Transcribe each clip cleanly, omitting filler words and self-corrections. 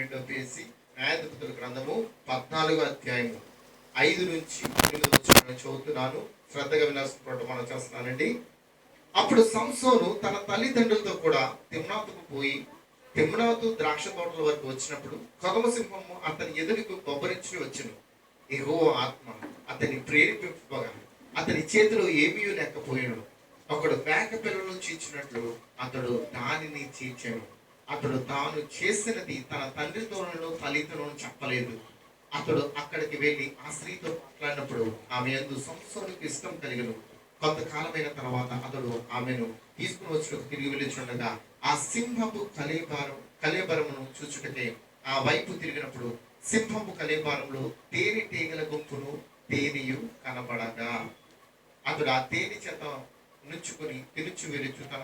12వ page న్యాయాధిపతుల గ్రంథము 14వ అధ్యాయము 5 నుంచి 8 వచనాలను చదువుతున్నాను. శ్రద్ధగా వినాల్సిన మనం చేస్తున్నానండి. అప్పుడు సంసోను తన తల్లిదండ్రులతో కూడా తిమ్నాతుకు పోయి తిమ్నాతు ద్రాక్ష తోటల వరకు వచ్చినప్పుడు కొదమ సింహము అతని ఎదురుకు బొబ్బరించి వచ్చును. యెహోవా ఆత్మ అతని ప్రేరేపింపగా అతని చేతిలో ఏమీ లేకపోయాను. ఒకడు మేక పిల్లలను చీల్చినట్లు అతడు దానిని చీల్చాను. అతడు తాను చేసినది తన తండ్రితోనూ తల్లితోనూ చెప్పలేదు. అతడు అక్కడికి వెళ్ళి ఆ స్త్రీతో మాట్లాడినప్పుడు ఆమె యందు సంసోనుకు ఇష్టం కలిగను. కొంతకాలమైన తర్వాత అతడు ఆమెను తీసుకుని వచ్చినకు తిరిగి వెళ్ళిచుండగా ఆ సింహపు కలేబరమును చూచుటకే ఆ వైపు తిరిగినప్పుడు సింహపు కలేబరంలో తేనెటీగల గుంపును తేనెయు కనబడగా అతడు ఆ తేనె చేత నుంచుకొని తిరుచు వెలుచు తన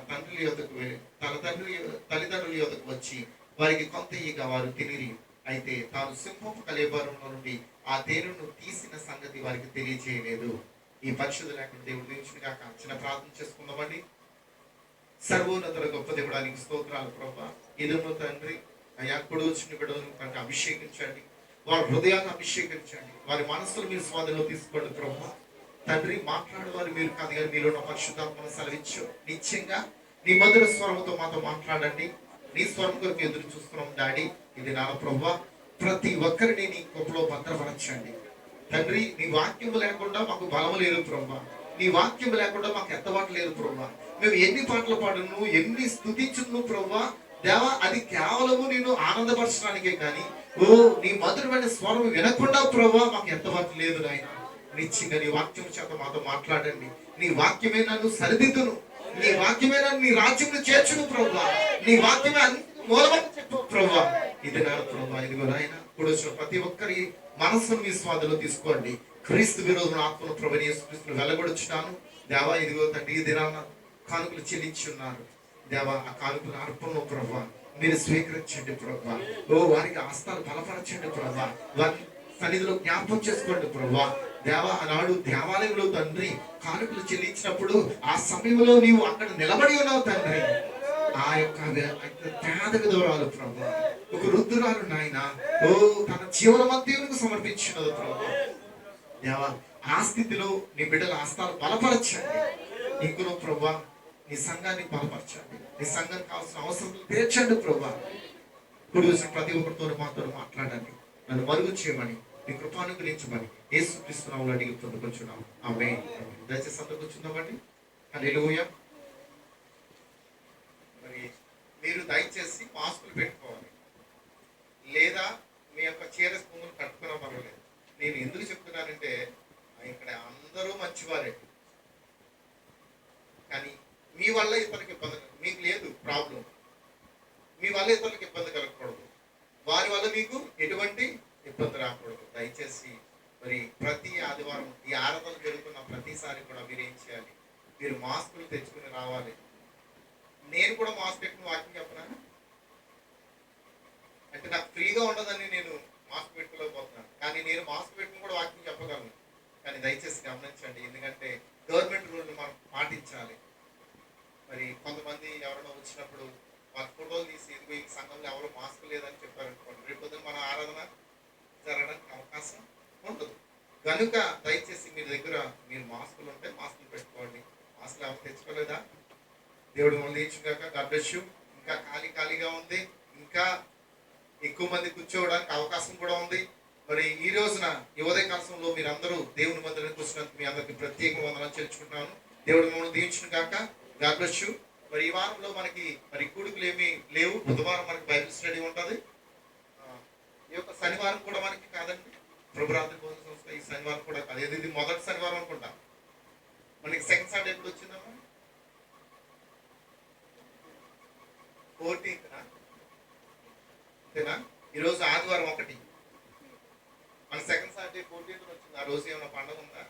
తల్లిదండ్రుల యొద్దకు వచ్చి వారికి కొంత ఈగ వారు తినిరి. అయితే తాను సింహపు కలేబరంలో నుండి ఆ తేనెను తీసిన సంగతి వారికి తెలియజేయలేదు. ఈ పరిశుద్ధ లేకుండా దేవుడు దీవించుగా చిన్న ప్రార్థన చేసుకుందామండి. సర్వోన్నతుల గొప్ప దేవుడానికి స్తోత్రాలు ప్రభా. ఇదను తండ్రి అయ్యా కుడి వచ్చిన బిడ్డలను కనుక అభిషేకించండి, వారి హృదయాన్ని అభిషేకించండి, వారి మనస్సులు మీరు స్వాధీనంలో తీసుకోండి ప్రభా. తండ్రి మాట్లాడేవారు మీరు కాదు కానీ మీలో ఉన్న పరిశుద్ధాత్మను సెలవిచ్చు. నిశ్చయంగా నీ మధుర స్వరంతో మాతో మాట్లాడండి. నీ స్వరం కొరకు ఎదురు చూస్తున్నాం డాడీ. ఇది నా ప్రభా, ప్రతి ఒక్కరిని నీ కృపలో భద్రపరచండి తండ్రి. నీ వాక్యము లేకుండా మాకు బలము లేదు ప్రభా, నీ వాక్యం లేకుండా మాకు ఎత్తబాటు లేదు ప్రభా. మేము ఎన్ని పాటలు పాడును, ఎన్ని స్తుతించును ప్రభా దేవా, అది కేవలము నేను ఆనందపరచడానికే కానీ నీ మధురమైన స్వరం వినకుండా ప్రభా మాకు ఎత్తబాటు లేదు నాయన. నిశ్చయంగా నీ వాక్యం చేత మాతో మాట్లాడండి. నీ వాక్యమే నన్ను సరిదిద్దును, నీ వాక్యమే నన్ను నీ రాజ్యంలో చేర్చును ప్రభా. నీ వాక్యమే మూలమని చెప్పు ప్రభా. ఇది నా ప్రభా, ఇదిగో నాయన ఇప్పుడు వచ్చిన ప్రతి ఒక్కరి మనస్సును మీ స్వాధీనంలో తీసుకోండి. క్రీస్తు విరోధుల ఆత్మను ప్రభుని యేసుక్రీస్తును వెళ్ళగొడుచున్నాను దేవా. ఇదిగో తండ్రి ఈ దినాన కానుకలు చెల్లించి ఉన్నారు దేవా. ఆ కానుకల అర్పణలో ప్రభా మీరు స్వీకరించండి ప్రభా. వారికి ఆస్థాలు బలపరచండి ప్రభా. వారి సన్నిధిలో జ్ఞాపకం చేసుకోండి ప్రభా దేవా. ఆనాడు దేవాలయంలో తండ్రి కానుకలు చెల్లించినప్పుడు ఆ సమయంలో నీవు అక్కడ నిలబడి ఉన్నావు తండ్రి. ఆ యొక్క పేద విధవరాలు ప్రభా, ఒక వృద్ధురాలు నాయన తన జీవనమంతయునికి సమర్పించినది ప్రభా దేవా. ఆ స్థితిలో నీ బిడ్డల ఆస్థాలు బలపరచండి. ఇంకనూ ప్రభా నీ సంఘాన్ని బలపరచండి, నీ సంఘానికి కావాల్సిన అవసరం తీర్చండి ప్రభా. ఇప్పుడు ప్రతి ఒక్కరితో మాతో మాట్లాడండి, నన్ను మరుగు చేయమని నీ కృపానుగ్రహించమని యేసుక్రీస్తు నామములో అడిగి పొందుకొచ్చున్నాము. ఆమేన్. దయచేసి అందరూ కూర్చుందామండి. హల్లెలూయా. మరి మీరు దయచేసి మాస్కులు పెట్టుకోవాలి, లేదా మీ యొక్క చీర స్పూములు కట్టుకున్నా పర్వాలేదు. నేను ఎందుకు చెప్తున్నానంటే ఇక్కడ అందరూ మంచివారే, కానీ మీ వల్ల ఇతరులకు ఇబ్బంది, మీకు లేదు ప్రాబ్లం, మీ వల్ల ఇతరులకు ఇబ్బంది కలగకూడదు, వారి వల్ల మీకు ఎటువంటి ఇబ్బంది రాకూడదు. దయచేసి మరి ప్రతి ఆదివారం ఈ ఆరాధనలు జరుగుతున్న ప్రతిసారి కూడా మీరు ఏం చేయాలి, మీరు మాస్కులు తెచ్చుకుని రావాలి. నేను కూడా మాస్క్ పెట్టుకుని వాకింగ్ చెప్పనా అంటే నాకు ఫ్రీగా ఉండదని నేను మాస్క్ పెట్టుకోలేకపోతున్నాను, కానీ నేను మాస్క్ పెట్టుకుని కూడా వాకింగ్ చెప్పగలను. కానీ దయచేసి గమనించండి, ఎందుకంటే గవర్నమెంట్ రూల్ని మనం పాటించాలి. మరి కొంతమంది ఎవరైనా వచ్చినప్పుడు వాళ్ళ ఫోటోలు తీసి ఇదిగో ఈ సంఘంలో ఎవరు మాస్క్ లేదని చెప్పారనుకోండి, రేపు పొద్దున మన ఆరాధన జరగడానికి అవకాశం ఉండదు. కనుక దయచేసి మీ దగ్గర మీరు మాస్కులు ఉంటే మాస్కులు పెట్టుకోండి. మాస్కులు ఎవరు తెచ్చుకోలేదా? దేవుడు మళ్ళీ ఇచ్చుగాక. God bless you. ఇంకా ఖాళీగా ఉంది, ఇంకా ఎక్కువ మంది కూర్చోవడానికి అవకాశం కూడా ఉంది. మరి ఈ రోజున ఈ ఉదయ కాలంలో మీరు అందరూ దేవుని మందిరానికి వచ్చినందుకు మీ అందరికి ప్రత్యేక వందనాలు చెల్లించుకుంటున్నాను. దేవుడు మమ్మల్ని దీవించును గాక. God bless you. మరి ఈ వారంలో మనకి మరి కూడుకులు ఏమీ లేవు. బుధవారం మనకి బైబిల్ స్టడీ ఉంటుంది. ఈ యొక్క శనివారం కూడా మనకి కాదండి, ప్రభురాత్రి భోజన సంస్థ ఈ శనివారం కూడా కాదు. ఇది మొదటి శనివారం అనుకుంటా. మనకి సెకండ్ సాటర్డే ఎప్పుడు వచ్చిందమ్మా? 14th అంతేనా? ఈరోజు ఆదివారం 1, మన సెకండ్ సాటర్డే 14th వచ్చింది. ఆ రోజు ఏమైనా పండుగ ఉందా?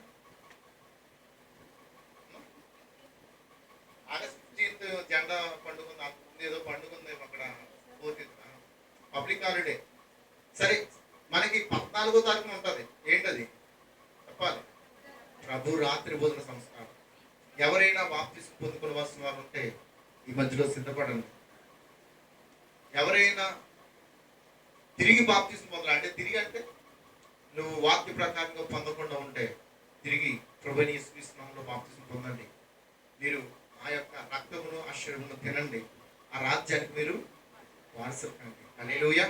ఆగస్ట్ 15th జెండా పండుగ ఉంది, ముందు ఏదో పండుగ ఉంది అక్కడ 14th పబ్లిక్ హాలిడే. సరే, మనకి 14వ తారీఖున ఉంటుంది. ఏంటది చెప్పాలి? ప్రభు రాత్రి భోజన సంస్కారం. ఎవరైనా బాప్తిసం పొందుకోవాల్సిన వారు ఉంటే ఈ మధ్యలో సిద్ధపడండి. ఎవరైనా తిరిగి బాప్తిస్మం పొందాలి అంటే, తిరిగి అంటే నువ్వు వాక్య ప్రకారంగా పొందకుండా ఉంటే తిరిగి ప్రభువైన యేసుక్రీస్తు నామములో బాప్తిస్మం పొందండి. మీరు ఆ యొక్క రక్తమును ఆ శరీరమును తినండి. ఆ రాజ్యానికి మీరు వారసులు కండి. హల్లెలూయా.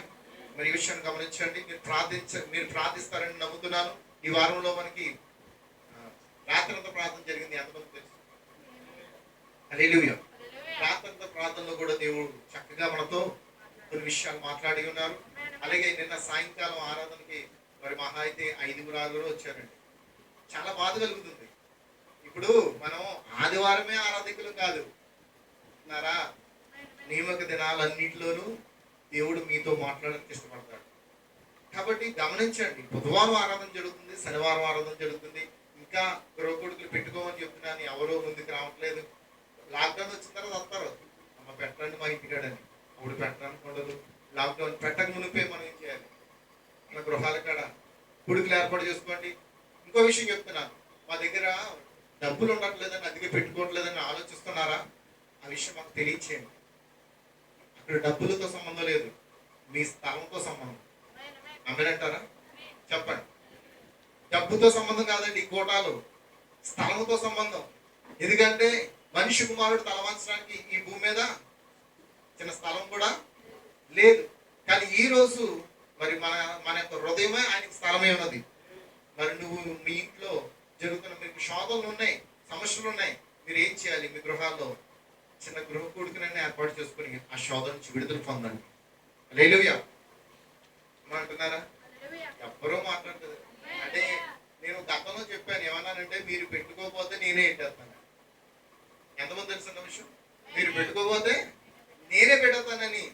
మరి ఈ విషయాన్ని గమనించండి. మీరు ప్రార్థిస్తారని నమ్ముతున్నాను. ఈ వారంలో మనకి రాత్రంతా ప్రార్థన జరిగింది, ఎంతమంది తెలుసు? హల్లెలూయా. రాత్రంతా ప్రార్థనలో కూడా దేవుడు చక్కగా మనతో కొన్ని విషయాలు మాట్లాడి ఉన్నారు. అలాగే నిన్న సాయంకాలం ఆరాధనకి మరి మహా అయితే 5 వచ్చారండి. చాలా బాధ కలుగుతుంది. ఇప్పుడు మనం ఆదివారమే ఆరాధికులు కాదు ఉన్నారా, నియమక దినాలన్నింటిలోనూ దేవుడు మీతో మాట్లాడడానికి ఇష్టపడతాడు. కాబట్టి గమనించండి, బుధవారం ఆరాధన జరుగుతుంది, శనివారం ఆరాధన జరుగుతుంది. ఇంకా గృహకొడుకులు పెట్టుకోమని చెప్తున్నాను, ఎవరో ముందుకు రావట్లేదు. లాక్డౌన్ వచ్చిన తర్వాత వస్తారు, అమ్మ పెట్టండి మా ఇంటికాడని. అప్పుడు పెట్టడానికి ఉండదు. లాక్డౌన్ పెట్టక మునిపే మనం ఏం చేయాలి? మన గృహాల కాడ కొడుకులు ఏర్పాటు చేసుకోండి. ఇంకో విషయం చెప్తున్నాను, మా దగ్గర డబ్బులు ఉండట్లేదని, అందుకే పెట్టుకోవట్లేదని ఆలోచిస్తున్నారా? ఆ విషయం మాకు తెలియచేయండి. అక్కడ డబ్బులతో సంబంధం లేదు, మీ స్థలంతో సంబంధం. అమ్మేనంటారా? చెప్పండి. డబ్బుతో సంబంధం కాదండి ఈ కోటాలు, స్థలంతో సంబంధం. ఎందుకంటే మనిషి కుమారుడు తలవంచడానికి ఈ భూమి మీద చిన్న స్థలం కూడా లేదు. కానీ ఈ రోజు మరి మన యొక్క హృదయమే ఆయనకి స్థలమే ఉన్నది. మరి నువ్వు మీ ఇంట్లో జరుగుతున్న మీకు శోధనలు ఉన్నాయి, సమస్యలు ఉన్నాయి, మీరు ఏం చేయాలి? మీ గృహాల్లో చిన్న గృహ కూడికనైనా ఏర్పాటు చేసుకుని ఆ శోధన నుంచి విడుదల పొందండి. హల్లెలూయా అంటున్నారా? ఎవ్వరూ మాట్లాడుతుంది. అంటే నేను గతంలో చెప్పాను, ఏమన్నానంటే మీరు పెట్టుకోకపోతే నేనే పెట్టేస్తాను. ఎంతమంది తెలుసున్న విషయం? మీరు పెట్టుకోకపోతే నేనే పెట్టేస్తానని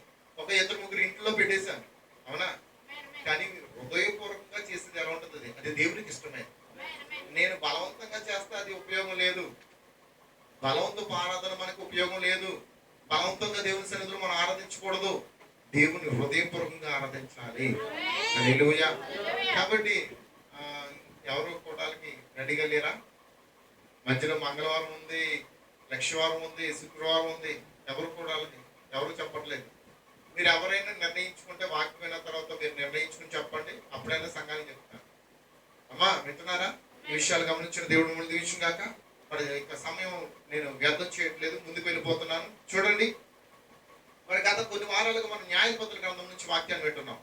ఒక 2-3 ఇంట్లో పెట్టేశాను, అవునా? కానీ మీరు హృదయపూర్వకంగా చేసేది ఎలా ఉంటుంది? అది దేవునికి ఇష్టమే. నేను బలవంతంగా చేస్తే అది ఉపయోగం లేదు. బలవంతపు ఆరాధన మనకు ఉపయోగం లేదు. బలవంతంగా దేవుని సన్నిధిలో మనం ఆరాధించకూడదు. దేవుని హృదయపూర్వకంగా ఆరాధించాలి. హల్లెలూయా. కాబట్టి ఎవరు కోటాలకి రెడీగా లేరా? మధ్యలో మంగళవారం ఉంది, లక్షవారం ఉంది, శుక్రవారం ఉంది. ఎవరు కోటాలకి ఎవరు చెప్పట్లేదు. మీరు ఎవరైనా నిర్ణయించుకుంటే వాక్యమైన తర్వాత మీరు నిర్ణయించుకుని చెప్పండి, అప్పుడైనా సంఘానికి చెప్తాను. అమ్మా వింటున్నారా? ఈ విషయాలు గమనించిన దేవుడు మిమ్మల్ని దీవించును గాక. మరి ఇక సమయం నేను వ్యర్థం చేయట్లేదు, ముందుకు వెళ్ళిపోతున్నాను. చూడండి, మరి గత కొన్ని వారాలుగా మనం న్యాయపత్రుల గ్రంథం నుంచి వాక్యాన్ని వింటున్నాం.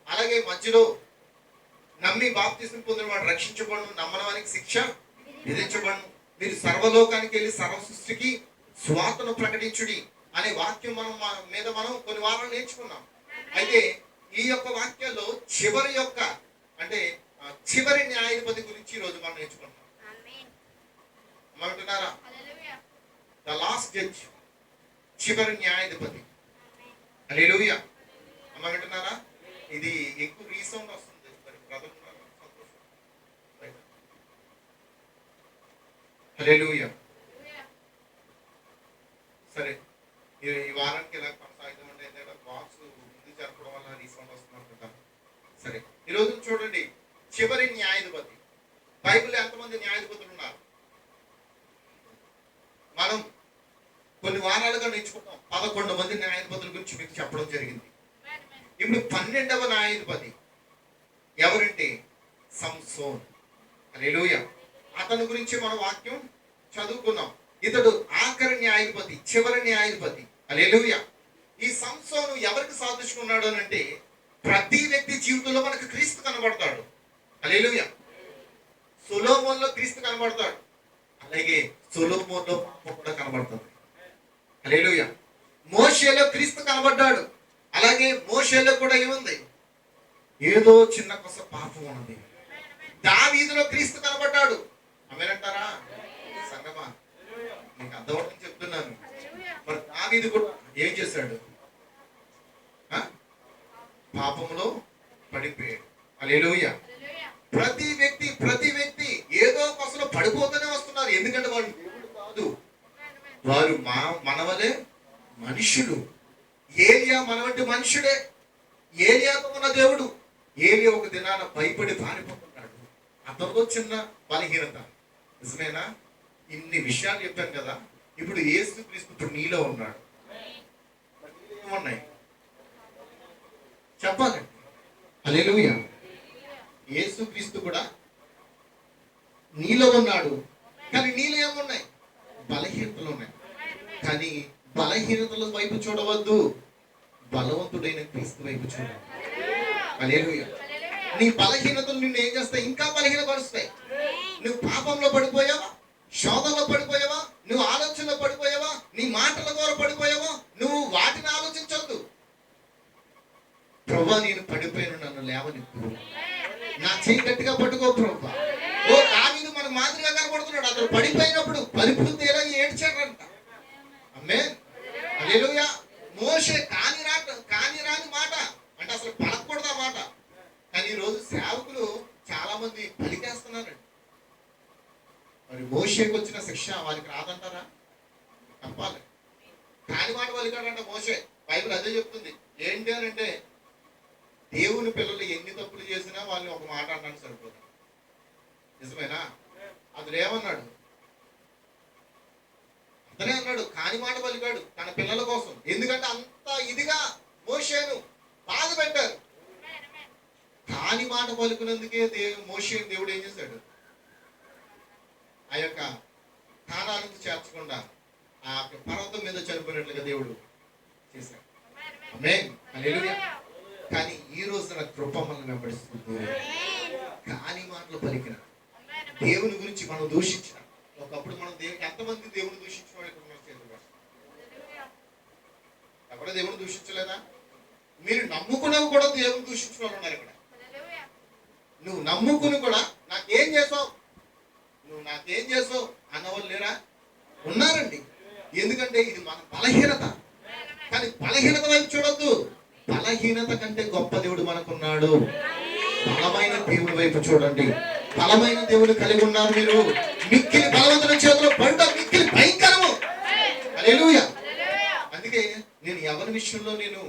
అలాగే మధ్యలో నమ్మి బాప్తిస్మం పొందిన వాడు రక్షించబడును, నమ్మని వారికి శిక్ష విధించబడును, మీరు సర్వలోకానికి వెళ్ళి సర్వ సృష్టికి స్వార్థను ప్రకటించుడి అనే వాక్యం మనం కొన్ని వారాలు నేర్చుకున్నాం. అయితే ఈ యొక్క వాక్యాల్లో చివరి న్యాయాధిపతి గురించి ఈ రోజు మనం నేర్చుకుంటాం. అంటున్నారా? ద లాస్ట్ జడ్జ్, చివరి న్యాయాధిపతి. హల్లెలూయా. అమ్మ వింటున్నారా? ఇది ఎక్కువ రీసౌండ్ వస్తుంది. హల్లెలూయా. సరే, ఈ వారానికి ఇలా కొనసాగుతామంటే బాక్స్ ముందు జరపడం వల్ల రీసౌండ్ వస్తుంది అనుకుంటాను. సరే, ఈరోజు చూడండి, చివరి న్యాయాధిపతి. బైబిల్లో ఎంతమంది న్యాయాధిపతులు ఉన్నారు? మనం కొన్ని వారాలుగా నేర్చుకున్నాం. 11 మంది న్యాయాధిపతుల గురించి మీకు చెప్పడం జరిగింది. ఇప్పుడు 12వ న్యాయాధిపతి ఎవరంటే సంసోన్. హల్లెలూయా. అతని గురించి మన వాక్యం చదువుకున్నాం. ఇతడు ఆఖరి న్యాయాధిపతి, చివరి న్యాయాధిపతి. హల్లెలూయా. ఈ సంసోను ఎవరికి సాదృశ్యకున్నాడు అని అంటే, ప్రతి వ్యక్తి జీవితంలో మనకు క్రీస్తు కనబడతాడు. హల్లెలూయా. సొలొమోన్లో క్రీస్తు కనబడతాడు, అలాగే సొలొమోన్లో పాపం కూడా కనబడుతుంది. హల్లెలూయా. మోషేలో క్రీస్తు కనబడ్డాడు, అలాగే మోషేలో కూడా ఏముంది? ఏదో చిన్న కొస పాపం ఉన్నది. దావీదులో క్రీస్తు కనబడ్డాడు. అమేనంటారా సంగమా? మీకు అర్థమవుతుందని చెప్తున్నాను. మరి దావీదు కూడా ఏం చేశాడు? పాపంలో పడిపోయాడు. హల్లెలూయా. ప్రతి వ్యక్తి ఏదో కొసలో పడిపోతూనే వస్తున్నారు. ఎందుకంటే వాళ్ళు దేవుడు కాదు, వారు మనవలే మనుషులు. ఏలియా మనవంటి మనుషుడే. ఏలియాతో ఉన్న దేవుడు. ఏలియా ఒక దినాన భయపడి పారిపోతున్నాడు. అతనిలో చిన్న బలహీనత. నిజమేనా? ఇన్ని విషయాలు చెప్పాను కదా. ఇప్పుడు యేసుక్రీస్తు ఇప్పుడు నీలో ఉన్నాడు. ఏమున్నాయి చెప్పాలండి? హల్లెలూయా. యేసుక్రీస్తు కూడా నీలో ఉన్నాడు, కానీ నీలో ఏమున్నాయి? బలహీనతలు ఉన్నాయి. కానీ బలహీనతల వైపు చూడవద్దు, బలవంతుడైన క్రీస్తు వైపు చూడాలి. హల్లెలూయా. నీ బలహీనతలు నిన్ను ఏం చేస్తాయి? ఇంకా బలహీనపరుస్తాయి. నువ్వు పాపంలో పడిపోయావా, శోధనలో పడిపోయావా, నువ్వు ఆలోచనలో పడిపోయావా, నీ మాటల ద్వారా పడిపోయావా, నువ్వు వాటిని ఆలోచించొద్దు. ప్రభువా నేను పడిపోయాను, నన్ను లేవనెత్తు, నా చేయి గట్టిగా పట్టుకో ప్రభువా. ఓ దావీదు మన మాదిరిగా కనబడుతున్నాడు. అతను పడిపోయినప్పుడు పరిపూర్తి ఎలా ఏడ్చాడంట. ఆమేన్. హల్లెలూయా. మోషే కాని రాని మాట అంటే అసలు పలకూడదు ఆ మాట. కానీ ఈరోజు సేవకులు చాలా మంది పలికేస్తున్నారండి. మరి మోషేకి వచ్చిన శిక్ష వారికి రాదంటారా? తప్పాలి. కాని మాట పలికాడంట మోషే. బైబిల్ అదే చెప్తుంది. ఏంటి అని అంటే దేవుని పిల్లలు ఎన్ని తప్పులు చేసినా వాళ్ళని ఒక మాట అన్నాడు సరిపోతుంది. నిజమేనా? అతడు ఏమన్నాడు? అతనే అన్నాడు, కాని మాట పలికాడు తన పిల్లల కోసం. ఎందుకంటే అంత ఇదిగా మోషేను బాధ పెట్టారు. కాని మాట పలుకున్నందుకే మోషేను దేవుడు ఏం చేశాడు? ఆ యొక్క కానానికి చేర్చకుండా ఆ పర్వతం మీద చనిపోయినట్లుగా దేవుడు చేశాడు. ఆమేన్. హల్లెలూయా. కానీ ఈ రోజున కృప మనల్ని వెంబడిస్తుంది. కాని మాటలు పలికిన దేవుని గురించి మనం దూషించిన, ఒకప్పుడు మనం ఎంతమంది దేవుని దూషించిన వాళ్ళు ఇక్కడ ఉన్నారు? చేతులు ఎప్పుడో దేవుని దూషించలేదా? మీరు నమ్ముకున్నవి కూడా దేవుని దూషించిన వాళ్ళు ఉన్నారు ఇక్కడ. నువ్వు నమ్ముకుని కూడా నాకేం చేసావు, నువ్వు నాకేం చేసావు అన్నవాళ్ళు లేరా? ఉన్నారండి. ఎందుకంటే ఇది మన బలహీనత. కానీ బలహీనత వైపు చూడొద్దు. బలహీనత కంటే గొప్ప దేవుడు మనకున్నాడు. బలమైన దేవుడి వైపు చూడండి. బలమైన దేవుడు కలిగి ఉన్నారు మీరు. మిక్కిలి బలవంతుల చేతిలో పడ్డ మిక్కిలి భయంకరము. హల్లెలూయా. అందుకే నేను ఎవరి విషయంలో నేను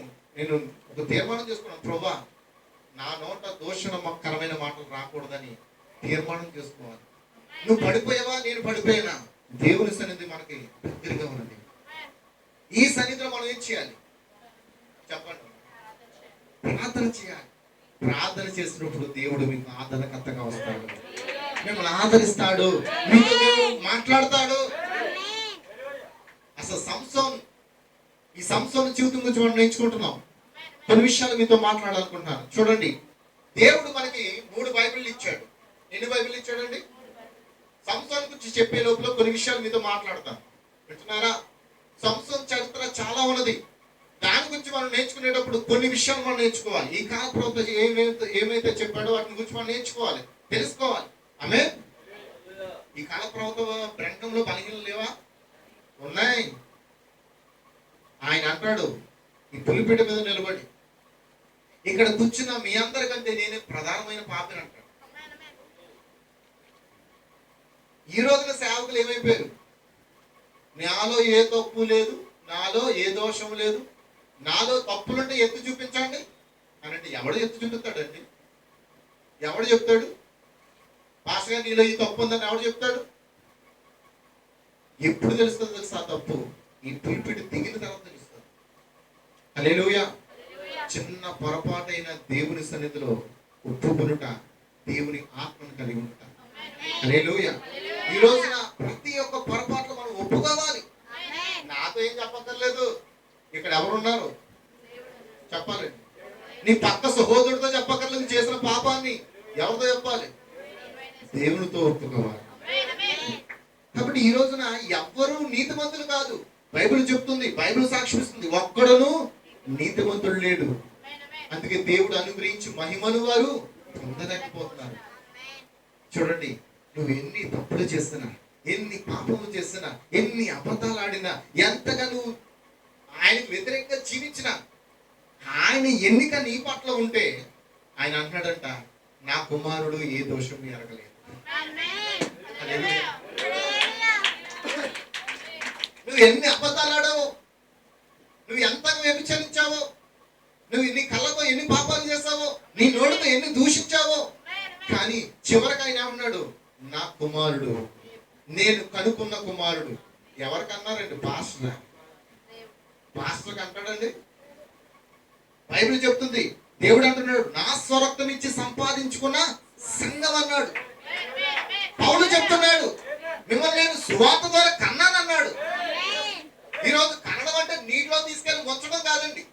ఒక తీర్మానం చేసుకున్నాను. ప్రభువా నా నోట దోషణకరమైన మాటలు రాకూడదని తీర్మానం చేసుకోవాలి. నువ్వు పడిపోయావా, నేను పడిపోయినా, దేవుని సన్నిధి మనకి దగ్గరగా ఉన్నది. ఈ సన్నిధిలో మనం ఏం చేయాలి చెప్పండి? ప్రార్థన చేయాలి. ప్రార్థన చేసినప్పుడు దేవుడు మీకు ఆదరణకర్తగా వస్తాడు, మిమ్మల్ని ఆదరిస్తాడు, మీతో దేవుడు మాట్లాడతాడు. అసలు ఈ సంసోను జీవితం గురించి మనం నేర్చుకుంటున్నాం. కొన్ని విషయాలు మీతో మాట్లాడాలనుకుంటున్నాను. చూడండి, దేవుడు మనకి 3 బైబిళ్ళు ఇచ్చాడు. ఎన్ని బైబిళ్ళు ఇచ్చాడండి? సంసోను గురించి చెప్పే లోపల కొన్ని విషయాలు మీతో మాట్లాడతాను. వింటున్నారా? సంసోను చరిత్ర చాలా ఉన్నది. దాని గురించి మనం నేర్చుకునేటప్పుడు కొన్ని విషయాలు మనం నేర్చుకోవాలి. ఈ కాల ప్రవక్త ఏమైతే చెప్పాడో వాటిని గురించి మనం నేర్చుకోవాలి, తెలుసుకోవాలి. ఆమేన్. ఈ కాల ప్రవక్త గ్రంథంలో బలహీనలు లేవా? ఉన్నాయి. ఆయన అంటాడు, ఈ పులిపీట మీద నిలబడి ఇక్కడ కూర్చున్న మీ అందరికంటే నేనే ప్రధానమైన పాపిని అంటాడు. ఈ రోజున సేవకులు ఏమైపోయారు? నాలో ఏ తప్పు లేదు, నాలో ఏ దోషం లేదు, నాలో తప్పులుంటే ఎత్తు చూపించండి అని అంటే ఎవడు ఎత్తు చూపిస్తాడండి? ఎవడు చెప్తాడు? పాస్టర్ గారు నీలో ఈ తప్పు ఉందని ఎవడు చెప్తాడు? ఎప్పుడు తెలుస్తుంది తెలుసా తప్పు? ఈ పులిపిడి దిగిన తర్వాత తెలుస్తుంది. హల్లెలూయా. చిన్న పొరపాటైన దేవుని సన్నిధిలో ఒప్పుకొనుట దేవుని ఆత్మను కలిగి ఉంటా. హల్లెలూయా. ఈ రోజున ప్రతి ఒక్క పొరపాట్లు మనం ఒప్పుకోవాలి. నాతో ఏం చెప్పక్కర్లేదు. ఇక్కడ ఎవరున్నారు చెప్పాలి. నీ పక్క సహోదరుడితో చెప్పక్కర్లేదు. చేసిన పాపాన్ని ఎవరితో చెప్పాలి? దేవునితో ఒప్పుకోవాలి. కాబట్టి ఈ రోజున ఎవ్వరూ నీతిమంతులు కాదు. బైబిల్ చెప్తుంది, బైబిల్ సాక్షిస్తుంది, ఒక్కడును నీతిమంతుడు లేడు. అందుకే దేవుడు అనుగ్రహించి మహిమను వారు పొందలేకపోతున్నారు. చూడండి, నువ్వు ఎన్ని తప్పులు చేస్తున్నా, ఎన్ని పాపములు చేస్తున్నా, ఎన్ని అబద్ధాలు ఆడినా, ఎంతగా నువ్వు ఆయనకు వ్యతిరేకంగా జీవించినా, ఆయన ఎన్నిక నీ పట్ల ఉంటే ఆయన అంటున్నాడంట, నా కుమారుడు ఏ దోషం ఎరగలేదు. నువ్వు ఎన్ని అబద్ధాలు ఆడావో, నువ్వు ఎంతగా వ్యభిచరించావో, నువ్వు నీ కళ్ళతో ఎన్ని పాపాలు చేస్తావో, నీ నోటితో ఎన్ని దూషించావో, కానీ చివరికి ఆయన ఏమన్నాడు? నా కుమారుడు, నేను కనుక్కున్న కుమారుడు. ఎవరికన్నారండి? పాస్టర్కి అంటాడండి. బైబిల్ చెప్తుంది, దేవుడు అంటున్నాడు, నా స్వరక్త ఏర్పరచుకున్న సంఘం అన్నాడు. పౌలు చెప్తున్నాడు, మిమ్మల్ని నేను సువార్త ద్వారా కన్నానన్నాడు. ఈరోజు కన్నడం అంటే నీటిలో తీసుకెళ్ళి ముంచడం కాదండి.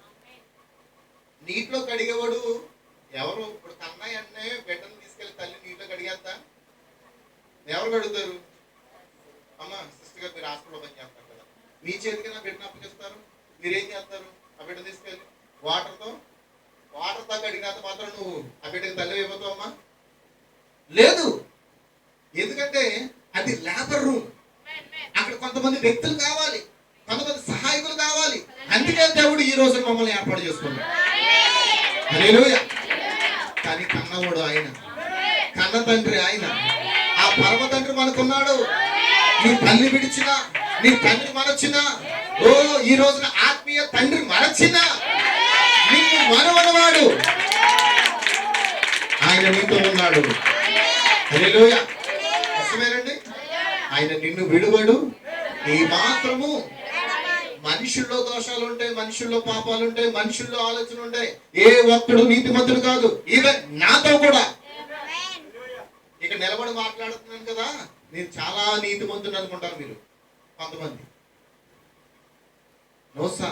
నీటిలో కడిగేవాడు ఎవరు? ఇప్పుడు కన్నాయి అంటే బిడ్డను తీసుకెళ్లి తల్లి నీటిలో కడిగేద్దా? ఎవరు కడుగుతారు? అమ్మ సిస్టర్ గారు మీరు హాస్పిటల్లో పని చేస్తారు కదా, మీ చేతికి నా బిడ్డను అప్పగిస్తారు, మీరేం చేస్తారు? ఆ బిడ్డ తీసుకెళ్ళి వాటర్తో కడిగినంత మాత్రం నువ్వు ఆ బిడ్డకి తల్లి అయిపోతావమ్మా? లేదు. ఎందుకంటే అది లేబర్ రూమ్. అక్కడ కొంతమంది వ్యక్తులు కావాలి, కొంతమంది సహాయకులు కావాలి. అందుకే దేవుడు ఈ రోజు మమ్మల్ని ఏర్పాటు చేసుకున్నాడు. హల్లెలూయా. కానీ కన్నవాడు ఆయన, కన్న తండ్రి ఆయన, ఆ పరమ తండ్రి మనకున్నాడు. నీ తల్లి విడిచినా, నీ తండ్రి మరచినా, ఓ ఈ రోజున ఆత్మీయ తండ్రి మరచినా, నిన్ను మనవనవాడు ఆయన నీతో ఉన్నాడు. హల్లెలూయా. నిజమేనండి. ఆయన నిన్ను విడువడు. ఈ మాత్రము మనుషుల్లో దోషాలు ఉంటాయి, మనుషుల్లో పాపాలు ఉంటాయి, మనుషుల్లో ఆలోచన ఉంటాయి. ఏ ఒక్కడు నీతిమంతుడు కాదు. ఈవెన్ నాతో కూడా. ఇక నిలబడి మాట్లాడుతున్నాను కదా, నేను చాలా నీతిమంతుడు అనుకుంటాను మీరు కొంతమంది. నోసా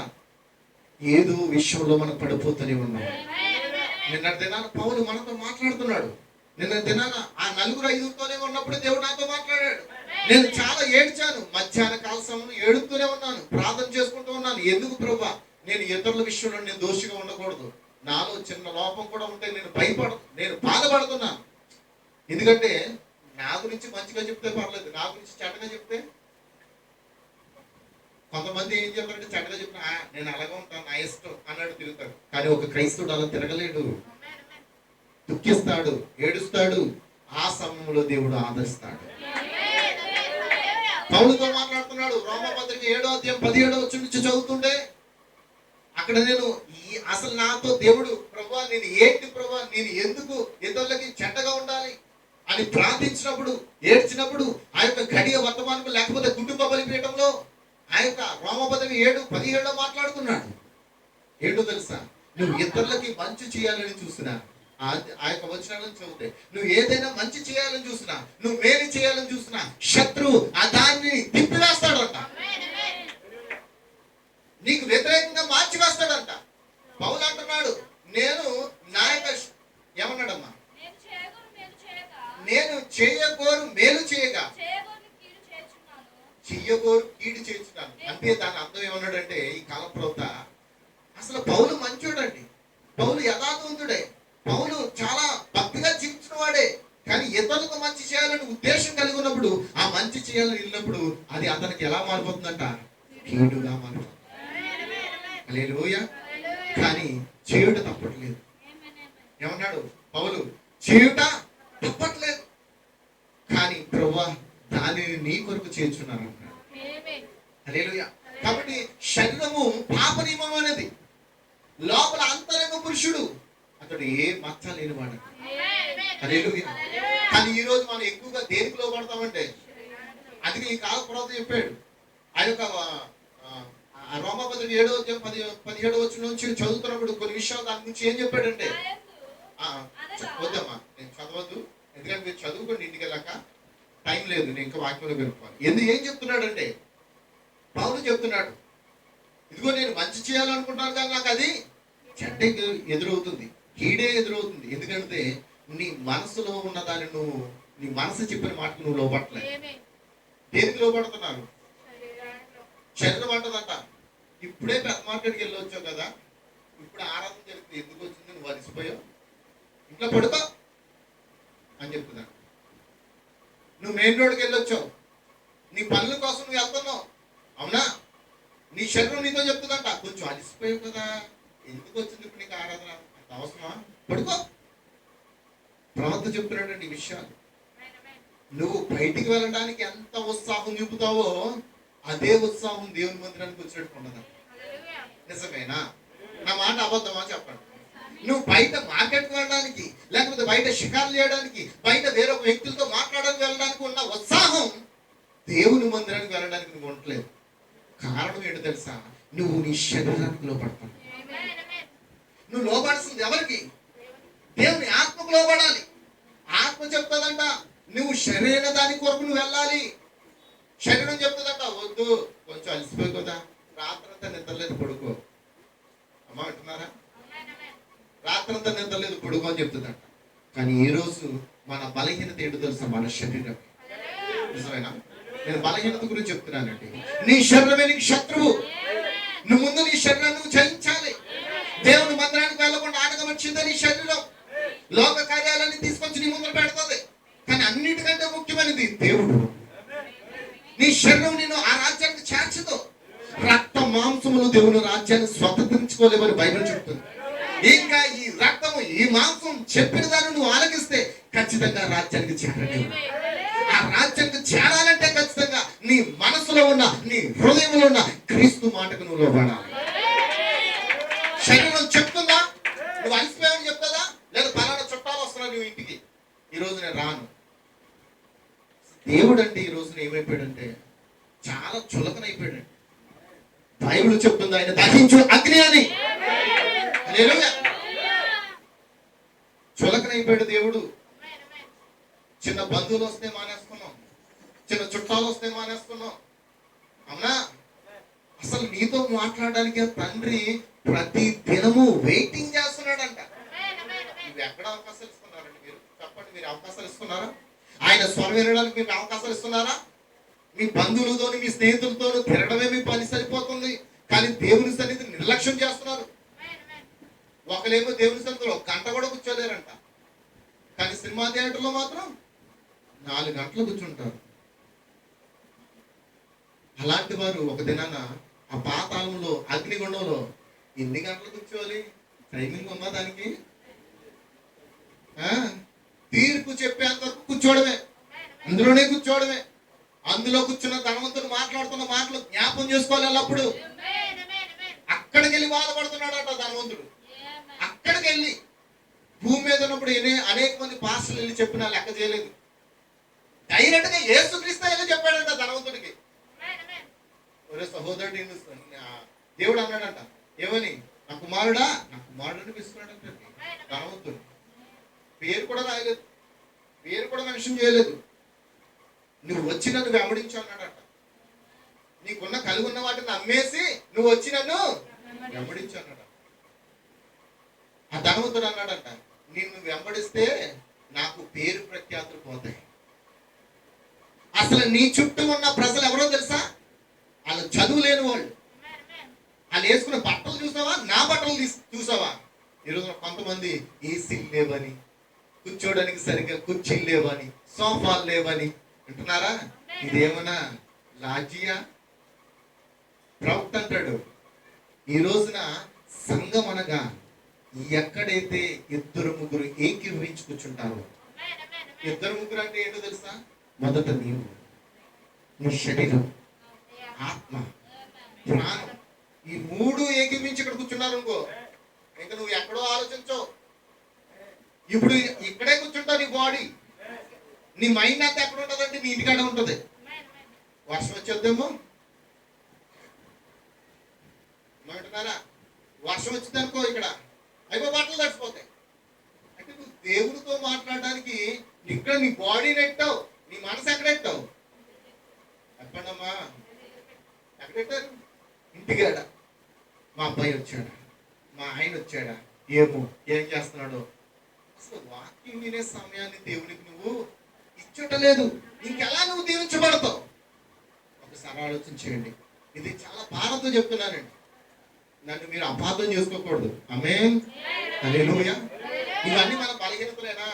ఏదో విషయంలో మనం పడిపోతూనే ఉన్నాం. నిన్న దినాన పౌలు మనతో మాట్లాడుతున్నాడు. నిన్న దినాన ఆ 4-5తోనే ఉన్నప్పుడు దేవుడు నాతో మాట్లాడాడు. నేను చాలా ఏడ్చాను. మధ్యాహ్న కాల సమయంలో ఏడుతూనే ఉన్నాను, ప్రార్థన చేసుకుంటూ ఉన్నాను. ఎందుకు ప్రభువా, నేను ఇతరుల విషయంలో నేను దోషిగా ఉండకూడదు. నాలో చిన్న లోపం కూడా ఉంటే నేను బాధపడుతున్నాను. ఎందుకంటే నా గురించి మంచిగా చెప్తే పర్లేదు, నా గురించి చెడ్డగా చెప్తే కొంతమంది ఏం చెప్పారంటే చెడ్డగా చెప్పిన నేను అలాగే ఉంటాను, నా ఇష్టం అన్నాడు తిరుగుతాడు. కానీ ఒక క్రైస్తవుడు అలా తిరగలేడు. దుఃఖిస్తాడు, ఏడుస్తాడు. ఆ సమయంలో దేవుడు ఆదరిస్తాడు. పౌలుతో మాట్లాడుతున్నాడు. రోమపత్రిక 7:17 నుంచి చదువుతుంటే అక్కడ నేను అసలు నాతో దేవుడు ప్రభువా నేను ఏంటి ప్రభువా, నేను ఎందుకు ఇతరులకి చెడ్డగా ఉండాలి అని ప్రార్థించినప్పుడు, ఏడ్చినప్పుడు ఆ యొక్క గడియ వర్తమానం లేకపోతే కుటుంబ బలిపీఠంలో ఆ యొక్క రోమపత్రిక 7:17 మాట్లాడుతున్నాడు. ఏంటో తెలుసా? నువ్వు ఇతరులకి మంచి చేయాలని చూస్తున్నా, ఆ యొక్క వచనాలను చదివితే నువ్వు ఏదైనా మంచి చేయాలని చూసినా, నువ్వు మేలు చేయాలని చూసినా, శత్రువు ఆ దాన్ని తిప్పివేస్తాడంట, నీకు వ్యతిరేకంగా మార్చి వేస్తాడంట. పౌలు అంటున్నాడు, నేను నా యొక్క ఏమన్నాడమ్మా, నేను చేయగోరు మేలు చేయగా చెయ్యగోరు కీడు చేస్తున్నాను. అంటే దాని అర్థం ఏమన్నాడంటే ఈ కాల ప్రవక్త అసలు పౌలు మంచోడండి, పౌలు యథార్థవంతుడే, పౌలు చాలా భక్తిగా జీవించిన వాడే. కానీ ఇతరులకు మంచి చేయాలని ఉద్దేశం కలిగి ఉన్నప్పుడు, ఆ మంచి చేయాలని వెళ్ళినప్పుడు అది అతనికి ఎలా మారిపోతుందంట? కీడుగా మారిపోతుంది. హల్లెలూయా. కానీ చేయుట తప్పట్లేదు. ఏమన్నాడు పౌలు? చేయుట తప్పట్లేదు, కానీ ప్రభువా దానిని నీ కొరకు చేర్చున్నాను అన్నాడు. హల్లెలూయా. కాబట్టి శరీరము పాప నియమం అనేది, లోపల అంతరంగ పురుషుడు అతడు ఏ మచ్చ లేనివాడు. హల్లెలూయా. కానీ ఈ రోజు మనం ఎక్కువగా దేనికి లోపడతామంటే, అందుకే ఈ కాల ప్రవక్త చెప్పాడు. ఆ యొక్క రోమపత్రిక 7:17 నుంచి చదువుతున్నప్పుడు కొన్ని విషయాలు దాని గురించి ఏం చెప్పాడంటే, వద్దమ్మా నేను చదవద్దు, ఎందుకంటే మీరు చదువుకోండి, ఇంటికి వెళ్ళాక టైం లేదు, నేను ఇంకా వాక్యంలో పెట్టుకోవాలి. ఏం చెప్తున్నాడంటే పౌలు చెప్తున్నాడు, ఇదిగో నేను మంచి చేయాలనుకుంటాను కానీ నాకు అది చెడ్డ ఎదురవుతుంది, కీడే ఎదురవుతుంది. ఎందుకంటే నీ మనసులో ఉన్న దాన్ని నువ్వు, నీ మనసు చెప్పిన మాటకు నువ్వు లోపడలేదు. దేనికి లోపడుతున్నారు? శరీరం అంటదంట, ఇప్పుడే పెద్ద మార్కెట్కి వెళ్ళి వచ్చావు కదా, ఇప్పుడు ఆరాధన జరిగితే ఎందుకు వచ్చింది, నువ్వు అలసిపోయావు, ఇంట్లో పడుకో అని చెప్తున్నాడు. నువ్వు మెయిన్ రోడ్కి వెళ్ళొచ్చావు, నీ పనుల కోసం నువ్వు వెళ్తున్నావు, అవునా? నీ శరీరం నీతో చెప్తుందంట, కొంచెం అలసిపోయావు కదా, ఎందుకు వచ్చింది ఇప్పుడు నీకు ఆరాధన, అంత అవసరమా, పడుకో. ప్రవక్త చెప్తున్నాడండి ఈ విషయాలు. నువ్వు బయటికి వెళ్ళడానికి ఎంత ఉత్సాహం చూపుతావో అదే ఉత్సాహం దేవుని మందిరానికి వచ్చినట్టు ఉండదు. నిజమేనా? నా మాట అబద్ధమా చెప్పండి. నువ్వు బయట మార్కెట్కి వెళ్ళడానికి, లేకపోతే బయట షికారులు చేయడానికి, బయట వేరొక వ్యక్తులతో మాట్లాడడానికి వెళ్ళడానికి ఉన్న ఉత్సాహం దేవుని మందిరానికి వెళ్ళడానికి నువ్వు ఉండలేదు. కారణం ఏంటో తెలుసా? నువ్వు నీ శరీరానికి లోపడతావు. నువ్వు లోపడాల్సింది ఎవరికి? దేవుని ఆత్మకు లోపడాలి. చెప్తాదంట నువ్వు సరైన దాని కొరకు నువ్వు వెళ్ళాలి. శరీరం చెప్తుందంట వద్దు, కొంచెం అలసిపోయి కదా, రాత్రంతా నిద్రలేదు పడుకో. అమ్మ అంటున్నారా? రాత్రంతా నిద్రలేదు పడుకో అని చెప్తుందంట. కానీ ఈ రోజు మన బలహీనత ఏంటో తెలుసా? మన శరీరం. నిజమేనా? నేను బలహీనత గురించి చెప్తున్నానండి. నీ శరీరమే నీకు శత్రువు. నువ్వు ముందు నీ శరీరాన్ని నువ్వు జయించాలి. దేవుని మందిరానికి వెళ్ళకుండా ఆటగా వచ్చిందే నీ శరీరం. లోక కార్యాలన్నీ తీసుకొచ్చి నీ ముందు పెడుతుంది. కానీ అన్నిటికంటే ముఖ్యమైనది దేవుడు. నీ శరీరం నేను ఆ రాజ్యానికి చేర్చదు. రక్త మాంసములు దేవుని రాజ్యాన్ని స్వతంత్రించుకోలేమని బైబిల్ చెప్తుంది. ఇంకా ఈ రక్తము ఈ మాంసం చెప్పిన దాన్ని నువ్వు ఆలకిస్తే ఖచ్చితంగా రాజ్యానికి చేరలేవు. ఆ రాజ్యానికి చేరాలంటే ఖచ్చితంగా నీ మనసులో ఉన్న నీ హృదయంలో ఉన్న క్రీస్తు మాటకు నువ్వు లోబడాలి. శరీరం చెప్తుందా నువ్వు అలసిపోయావని చెప్తుందా? లేదా పలానా చుట్టాలు వస్తున్నా నువ్వు ఇంటికి, ఈ రోజు నేను రాను. దేవుడు అంటే ఈ రోజున ఏమైపోయాడంటే చాలా చులకనైపోయాడండి. బైబిల్ చెప్తుంది ఆయన దహించు అగ్ని అని. చులకనైపోయాడు దేవుడు. చిన్న బంధువులు వస్తే మానేస్తున్నాం, చిన్న చుట్టాలు వస్తే మానేస్తున్నాం. అవునా? అసలు నీతో మాట్లాడడానికి తండ్రి ప్రతి దినము వెయిటింగ్ చేస్తున్నాడంట. మీరు ఎక్కడ అవకాశాలు ఇస్తున్నారండి? మీరు చెప్పండి, మీరు అవకాశాలు ఇస్తున్నారా? ఆయన స్వరం వినడానికి మీకు అవకాశాలు ఇస్తున్నారా? మీ బంధువులతో మీ స్నేహితులతో తిరగడమే మీ పని సరిపోతుంది. కానీ దేవుని సన్నిధిని నిర్లక్ష్యం చేస్తున్నారు. ఒకలేమో దేవుని సన్నిధిలో ఒక గంట కూడా కూర్చోలేరంట. కానీ సినిమా థియేటర్లో మాత్రం 4 గంటలు కూర్చుంటారు. అలాంటి వారు ఒక దినాన ఆ పాతాళంలో అగ్నిగుండంలో ఎన్ని గంటలు కూర్చోవాలి? టైమింగ్ ఉందా దానికి? తీర్పు చెప్పేంత వరకు కూర్చోవడమే, అందులోనే కూర్చోవడమే. అందులో కూర్చున్న ధనవంతుడు మాట్లాడుతున్న మాటలు జ్ఞాపం చేసుకోవాలి. అప్పుడు అక్కడికి వెళ్ళి బాధపడుతున్నాడట ధనవంతుడు. అక్కడికి వెళ్ళి భూమి మీద ఉన్నప్పుడు అనేక మంది పాస్టర్లు వెళ్ళి చెప్పినా లెక్క చేయలేదు. డైరెక్ట్ గా యేసుక్రీస్తు వెళ్ళి చెప్పాడంట ధనవంతుడికి. ఒరే సహోదరుడు, దేవుడు అన్నాడంట ఏమని? నా కుమారుడా, నా కుమారుడు అనిపిస్తున్నాడంట. ధనవంతుడు పేరు కూడా రాయలేదు, పేరు కూడా మెన్షన్ చేయలేదు. నువ్వు వచ్చి నన్ను వెంబడించు అన్నాడట. నీకున్న కలిగి ఉన్న వాటిని అమ్మేసి నువ్వు వచ్చి నన్ను వెంబడించు అన్నాడు. ఆ ధనవంతుడు అన్నాడంట, నిన్ను వెంబడిస్తే నాకు పేరు ప్రఖ్యాతులు పోతాయి. అసలు నీ చుట్టూ ఉన్న ప్రజలు ఎవరో తెలుసా? వాళ్ళు చదువు లేని వాళ్ళు. వాళ్ళు వేసుకున్న బట్టలు చూసావా? నా బట్టలు చూసావా? ఈరోజు కొంతమంది ఏసీలు లేవని, కూర్చోడానికి సరిగ్గా కుర్చీలు లేవని, సోఫాలు లేవని అంటున్నారా? ఇదేమన్నా లాజియా? ప్రవక్త అంటాడు, ఈ రోజున సంఘం అనగా ఎక్కడైతే 2-3 ఏకీభవించి కూర్చుంటారో. 2-3 అంటే ఏంటో తెలుసా? మొదట నీవు, నీ శరీరం, ఆత్మ, ప్రాణం, ఈ 3 ఏకీభవించి ఇక్కడ కూర్చున్నారు అనుకో, ఇంకా నువ్వు ఎక్కడో ఆలోచించవు. ఇప్పుడు ఇక్కడే కూర్చుంటావు. నీ బాడీ, నీ మైండ్ అంతా ఎక్కడ ఉంటుందంటే నీ ఇంటికాడ ఉంటుంది. వర్షం వచ్చేద్దేమో అంటున్నారా? వర్షం వచ్చింది అనుకో, ఇక్కడ అయిపో బట్టలు తడిసిపోతాయి. అంటే నువ్వు దేవుడితో మాట్లాడడానికి ఇక్కడ నీ బాడీని ఎట్టావు, నీ మనసు ఎక్కడెట్టావు? చెప్పండమ్మా, ఎక్కడెట్టారు? ఇంటికాడ. మా అబ్బాయి వచ్చాడా, మా ఆయన వచ్చాడా, ఏమో ఏం చేస్తున్నాడు. అసలు వాక్యం వినే సమయాన్ని దేవునికి నువ్వు ఇచ్చటలేదు. ఇంకెలా నువ్వు దీవించబడతావు? ఒకసారి ఆలోచన చేయండి. ఇది చాలా భారంతో చెప్తున్నానండి, నన్ను మీరు అపార్థం చేసుకోకూడదు. ఆమేన్, హల్లెలూయా. ఇవన్నీ మన బలహీనతలేనా?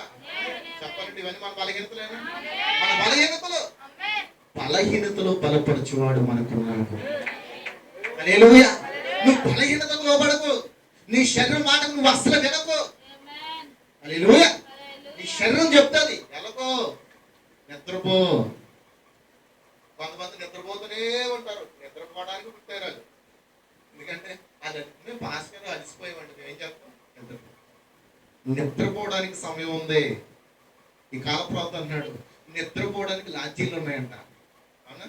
చెప్పండి, ఇవన్నీ మన బలహీనతలేనా? మన బలహీనతలో బలపరచువాడు మనకున్నాడు. హల్లెలూయా. నువ్వు బలహీనతకు లోబడకు. నీ శరీరం మాటకు నువ్వు అస్సలు వినకు. హల్లెలూయా. నీ శరీరం చెప్తుంది ఎలాగో నిద్రపో. కొంతమంది నిద్రపోతూనే ఉంటారు. నిద్రపోవడానికి పుట్టారు వాళ్ళు. ఎందుకంటే మేము భాస్కర్ అలసిపోయామండి, మేము ఏం చేస్తాం? నిద్రపోవడానికి సమయం ఉంది. ఈ కాల ప్రాంతం అన్నాడు, నిద్రపోవడానికి లాడ్జీలు ఉన్నాయంట. అవునా?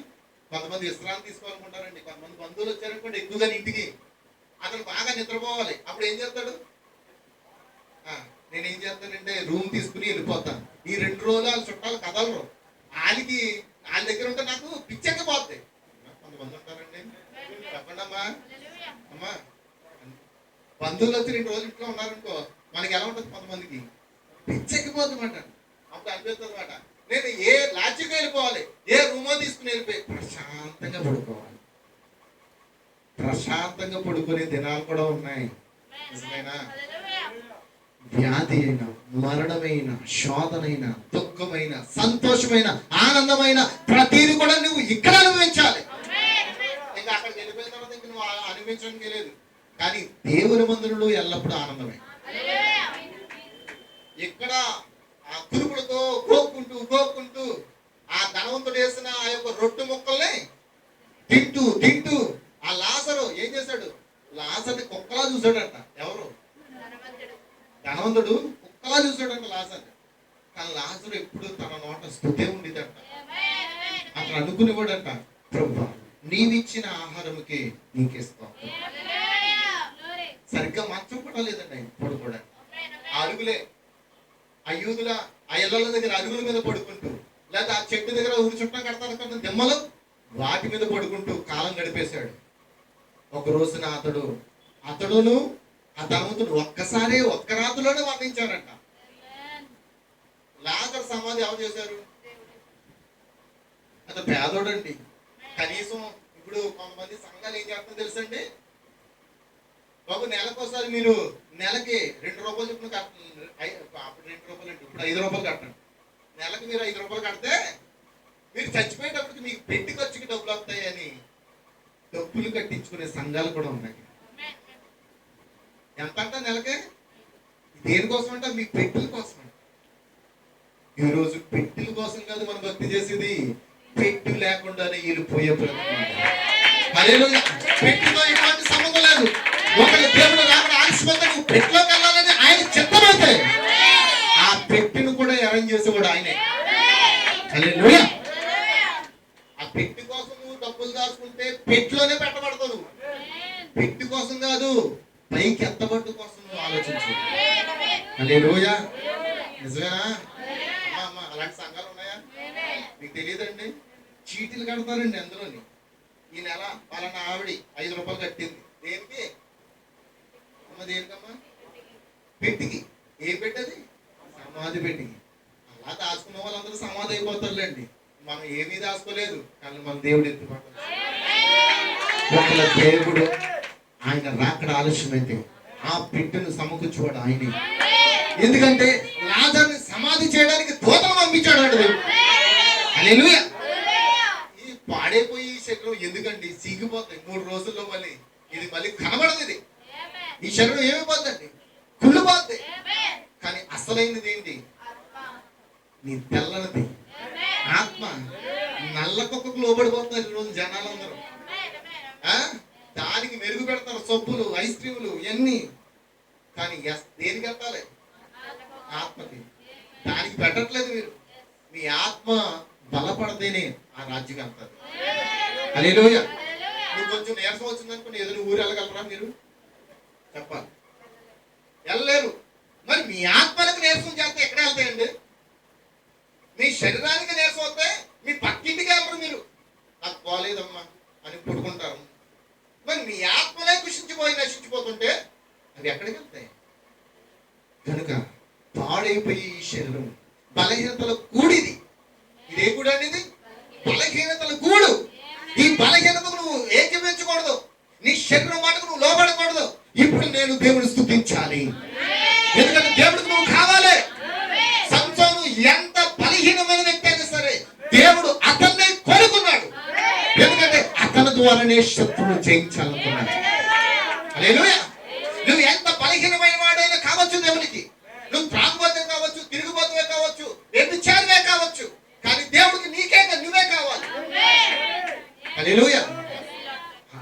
కొంతమంది విశ్రాంతి తీసుకోవాలనుకుంటారండి. కొంతమంది బంధువులు వచ్చారనుకోండి ఎక్కువగా ఇంటికి, అతను బాగా నిద్రపోవాలి. అప్పుడు ఏం చేస్తాడు? నేను ఏం చేస్తానంటే రూమ్ తీసుకుని వెళ్ళిపోతాను. ఈ 2 రోజులు వాళ్ళ చుట్టాలు కదలరు. వాళ్ళ దగ్గర ఉంటే నాకు పిచ్చెక్కిపోద్ది. కొంతమంది ఉంటారండి, చెప్పండి అమ్మా. అమ్మా, బంధువులు వచ్చి 2 రోజులు ఇంట్లో ఉన్నారనుకో, మనకి ఎలా ఉంటుంది? కొంతమందికి పిచ్చెక్కిపోద్ది మాట. అప్పుడు అనిపిస్తుంది అనమాట, నేను ఏ లాడ్జికి వెళ్ళిపోవాలి, ఏ రూమో తీసుకుని వెళ్ళిపోయి ప్రశాంతంగా పడుకోవాలి. ప్రశాంతంగా పడుకునే దినాలు కూడా ఉన్నాయి. నిజమేనా? వ్యాధి అయినా, మరణమైన, శోధనైన, దుఃఖమైన, సంతోషమైన, ఆనందమైన ప్రతిదీ కూడా నువ్వు ఇక్కడ అనుభవించాలి. ఇంకా అక్కడికి వెళ్ళిపోయిన తర్వాత ఇంక నువ్వు అనుభవించడానికి లేదు. కానీ దేవుని మందిరంలో ఎల్లప్పుడూ ఆనందమే. ఇక్కడ ఆ కురుపులతో గోక్కుంటూ ఆ ధనవంతుడు వేసిన ఆ యొక్క రొట్టె ముక్కల్ని తింటూ తింటూ ఆ లాజరు ఏం చేశాడు? లాజర్ని కుక్కలా చూశాడంట. ఎవరు? ధనవంతుడు కుక్కలా చూశాడంట లాజర్. కానీ లాజరు ఎప్పుడు తన నోట స్తుతే ఉండేదంట. అట్లా అనుకునేవాడంట, ప్రభువా నీవిచ్చిన ఆహారంకి నీకిస్తాం. సరిగ్గా మంచం కూడా లేదండి ఆయన పడుకోవడానికి. ఆ అరుగులే, ఆ యూదుల ఆ ఇళ్ల దగ్గర అరుగుల మీద పడుకుంటూ, లేదా ఆ చెట్టు దగ్గర ఊరి చుట్టం కడతారు కదా దెమ్మలు, వాటి మీద పడుకుంటూ కాలం గడిపేశాడు. ఒక రోజున అతడును ఆ ధనవంతుడు ఒక్క రాత్రిలోనే వర్ణించారంట. లాజరు సమాధి ఎవరు చేశారు? అతను పేదోడండి. కనీసం ఇప్పుడు కొంతమంది సంఘాలు ఏం చేస్తుందో తెలుసండి, బాబు నెలకోసారి మీరు నెలకి 2 రూపాయలు చెప్పిన కట్టండి. అప్పుడు 2 రూపాయలు అండి, ఇప్పుడు 5 రూపాయలు కట్టండి. నెలకి మీరు 5 రూపాయలు కడితే మీరు చచ్చిపోయేటప్పటికి మీకు పెట్టి ఖర్చుకి డబ్బులు వస్తాయని డబ్బులు కట్టించుకునే సంఘాలు కూడా ఉన్నాయి. ఎంత అంట నెలకి? దేనికోసం అంట? మీ పెట్టెల కోసం. ఈరోజు పెట్టెల కోసం కాదు మనం భక్తి చేసేది, పెట్టు లేకుండానే వెళ్ళిపోయే పెట్టితో ఎటువంటి సంబంధం లేదు. ఒకరి దేవుడు రావడం ఆలస్యమైతే నువ్వు పెట్టిలోకి వెళ్ళాలని ఆయన చిత్తమైతే ఆ పెట్టిని కూడా అరేంజ్ చేసేవాడు ఆయనే. హల్లెలూయా. ఆ పెట్టి కోసం నువ్వు డబ్బులు దాచుకుంటే పెట్టిలోనే పెట్టబడతావు. పెట్టి కోసం కాదు, పైకి ఎత్తబట్టు కోసం నువ్వు ఆలోచించు. హల్లెలూయా. నిజమేనా? అమ్మా అలాంటి సంఘాలు ఉన్నాయా? మీకు తెలియదండి. చీటీలు కడతారండి అందులోని. ఈ నెల పలానా ఆవిడ 5 రూపాయలు కట్టింది. దేనికి అమ్మ? దేనికమ్మా? పెట్టికి. ఏం పెట్టది? సమాధి పెట్టికి. అలా దాచుకున్న వాళ్ళందరూ సమాధి అయిపోతారులేండి. మనం ఏమీ దాచుకోలేదు, కానీ మన దేవుడు ఎత్తుపడతాడు. ఒకళ్ళ దేవుడు ఆయన రాకడ ఆలస్యమైతే ఆ పెట్టెను సమకూర్చువాడు ఆయనే. ఎందుకంటే లాజరుని సమాధి చేయడానికి దూతలు పంపించాడు దేవుడు. హల్లెలూయా. ఈ పాడైపోయి శరీరం ఎందుకండి? సిగ్గిపోతాయి 3 రోజుల్లో. ఇది మళ్ళీ కనబడదు. ఈ శరీరం ఏమైపోద్దండి? కుళ్ళిపోద్ది. కానీ అసలైనది ఏంటి? నీ తెల్లనిది ఆత్మ. నల్లకొక్కకు లోబడిపోతున్నారు ఈరోజు జనాలందరూ. దానికి మెరుగు పెడతారు సబ్బులు, ఐస్ క్రీములు ఇవన్నీ. కానీ దేనికి పెట్టాలి? ఆత్మకి. దానికి పెట్టట్లేదు మీరు. మీ ఆత్మ బలపడితేనే ఆ రాజ్యం వెళ్తారు. హల్లెలూయా. మీకు కొంచెం నీరసం వచ్చిందనుకోండి, ఏదైనా ఊరు వెళ్ళగలరా మీరు? చెప్పాలి, వెళ్ళలేరు. మరి మీ ఆత్మలకు నీరసం చేస్తే ఎక్కడ వెళ్తాయండి? మీ శరీరానికి నీరసం వస్తే మీ పక్కింటికి వెళ్ళరు మీరు. నాకు పోలేదమ్మా అని పుట్టుకుంటారు. మరి మీ ఆత్మలే నశించిపోతుంటే అవి ఎక్కడికి వెళ్తాయి? కనుక పాడైపోయి ఈ శరీరం బలహీనతల కూడిది. ఇదే కూడా అనేది బలహీనతల కూడు. ఈ బలహీనతకు నువ్వు ఏకీపించకూడదు. నీ శరీరం మాటకు నువ్వు లోబడకూడదు. ఇప్పుడు నేను దేవుని స్తుతించాలి, ఎందుకంటే దేవుడికి నువ్వు కావాలి. సంసోను ఎంత బలహీనమైన వ్యక్తి అయినా సరే దేవుడు అతన్నే కోరుకున్నాడు. ఎందుకంటే అతని ద్వారానే శత్రువును జయించాలనుకున్నాడు. హల్లెలూయా. నువ్వు ఎంత బలహీనమైన వాడైనా కావచ్చు దేవునికి, నువ్వు త్రాగుబోతే కావచ్చు, తిరుగుబోతువే కావచ్చు, వ్యభిచారివే కావచ్చు, కానీ దేవుడికి నీకే నువ్వే కావాలి. హల్లెలూయా.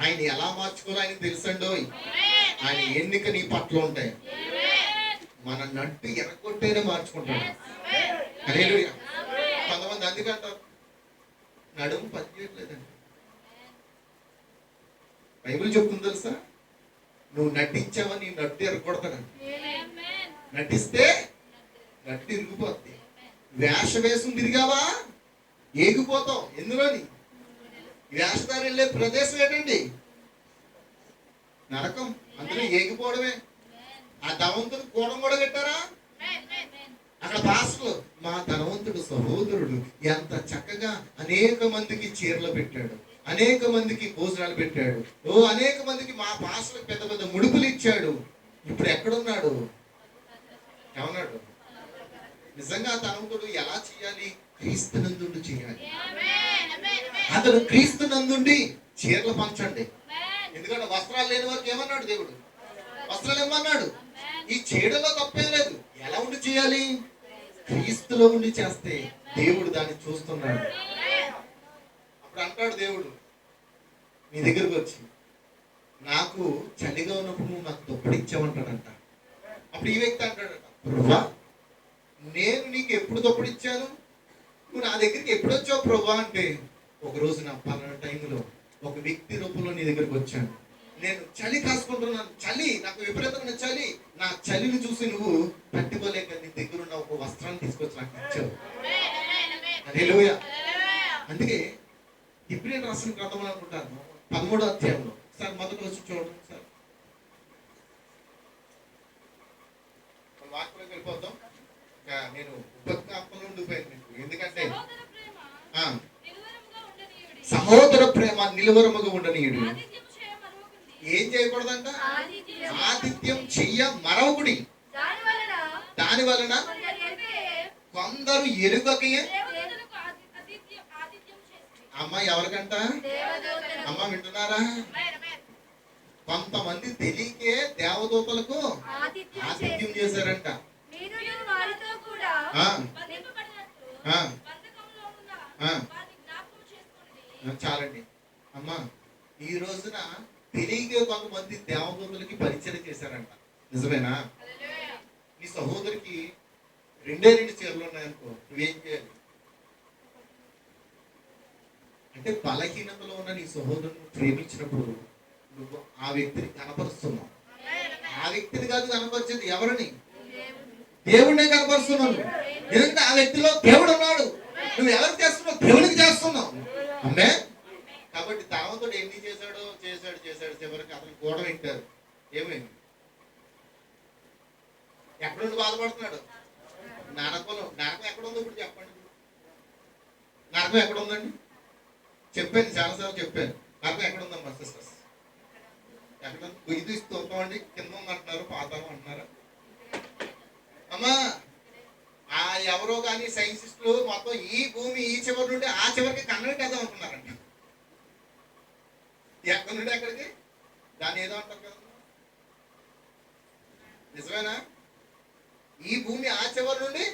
ఆయన ఎలా మార్చుకోవాలో ఆయనకు తెలుసండో. ఆయన ఎన్నిక నీ పట్ల ఉంటాయి. మన నట్టు ఎరగొట్టేనే మార్చుకుంటాడు. హల్లెలూయా. కొంతమంది అందుకంటారు నడుము పని చేయట్లేదండి. బైబిల్ చెప్తుంది తెలుసా, నువ్వు నటించావని నీ నట్టు ఎరగొడతాడు. నటిస్తే గట్టి ఇరిగిపోద్ది. వేషం తిరిగావా ఏగిపోతావు. ఎందులోని? వేషధారి వెళ్ళే ప్రదేశం ఏంటండి? నరకం. అందులో ఏగిపోవడమే. ఆ ధనవంతుడు కూడా పెట్టారా అక్కడ పాస్టర్లు? మా ధనవంతుడు సహోదరుడు ఎంత చక్కగా అనేక మందికి చీరలు పెట్టాడు, అనేక మందికి భోజనాలు పెట్టాడు, అనేక మందికి మా పాస్టర్లకు పెద్ద పెద్ద ముడుపులు ఇచ్చాడు. ఇప్పుడు ఎక్కడున్నాడు? ఏమన్నాడు? నిజంగా ధనవంతుడు ఎలా చేయాలి? క్రీస్తునందుండి చేయాలి. అతను క్రీస్తునందుండి చీరలు పంచండి. ఎందుకంటే వస్త్రాలు లేని వారికి ఏమన్నాడు దేవుడు? వస్త్రాలు ఇవ్వమన్నాడు. ఈ చేయడంలో తప్పేం లేదు. ఎలా ఉండి చేయాలి? క్రీస్తులో ఉండి చేస్తే దేవుడు దాన్ని చూస్తున్నాడు. అప్పుడు అంటాడు దేవుడు నీ దగ్గరకు వచ్చి, నాకు చలిగా ఉన్నప్పుడు నువ్వు నాకు దుప్పడిచ్చావంటాడంట. అప్పుడు ఈ వ్యక్తి అంటాడట, ప్రభువా నేను నీకు ఎప్పుడు దుప్పడిచ్చాను? నువ్వు నా దగ్గరికి ఎప్పుడు వచ్చావు ప్రభువా అంటే, ఒక రోజు నా పలానా టైంలో ఒక వ్యక్తి రూపంలో నీ దగ్గరకు వచ్చాను. నేను చలి కాసుకుంటున్నాను, చలి నాకు విపరీతమైన చలి. నా చలిని చూసి నువ్వు పట్టుకోలేక నీ దగ్గర ఉన్న ఒక వస్త్రాన్ని తీసుకొచ్చి నాకు ఇచ్చావు. హల్లెలూయా. అందుకే హెబ్రీయులకు రాసిన గ్రంథం అనుకుంటాను 13వ అధ్యాయంలో సార్ మొదటి వచ్చి చూడండి సార్. వాక్యంలోకి వెళ్ళిపోతాం. నేను ఉపజ్ఞాపనలో ఉండిపోయాను మీకు. ఎందుకంటే సహోదర ప్రేమ నిలువరముగా ఉండనీయుడు. ఏం చేయకూడదంట? ఆతిథ్యం చెయ్య మరొకటి. దాని వలన కొందరు ఎరుగకయే. అమ్మ ఎవరికంట? అమ్మ వింటున్నారా? కొంతమంది తెలియకే దేవదూతలకు ఆతిథ్యం చేశారంట. చాలండి అమ్మా. ఈ రోజున తెలియకే కొంతమంది దేవదూతలకి పరిచయం చేశారంట. నిజమేనా? నీ సహోదరికి 2 చీరలు ఉన్నాయనుకో, నువ్వేం చేయాలి అంటే బలహీనతలో ఉన్న నీ సహోదరుని ప్రేమించినప్పుడు నువ్వు ఆ వ్యక్తిని కనపరుస్తున్నావు. ఆ వ్యక్తిని కాదు కనపరిచేది ఎవరిని? దేవుడినే కనపరుస్తున్నావు. ఎందుకంటే ఆ వ్యక్తిలో దేవుడు ఉన్నాడు. నువ్వు ఎవరికి చేస్తున్నావు? దేవునికి చేస్తున్నావు. అమ్మే. కాబట్టి ధనవంతుడు ఎన్ని చేశాడు చివరికి అతను కూడా వింటారు. ఏమైంది? ఎక్కడ నుండి బాధపడుతున్నాడు? నరకం ఎక్కడ ఉంది? ఇప్పుడు చెప్పండి. నరకం ఎక్కడ ఉందండి? చెప్పాను, చాలాసార్లు చెప్పాను. నరకం ఎక్కడ ఉందమ్మా సిస్టర్స్? ఎక్కడ? ఇది స్తోత్రం కింద ఉందంటున్నారు, పాతాళం అంటున్నారా? అమ్మా ఎవరో కానీ సైన్సిస్టులు మొత్తం ఈ భూమి ఈ చివరి నుండి ఆ చివరికి కన్వర్ట్ చేద్దాం అనుకున్నారంట. ఎక్కడి నుండి ఎక్కడికి? దాన్ని ఏదో అంటారు కదా, నిజమేనా? ఈ భూమి ఆ చివరి నుండి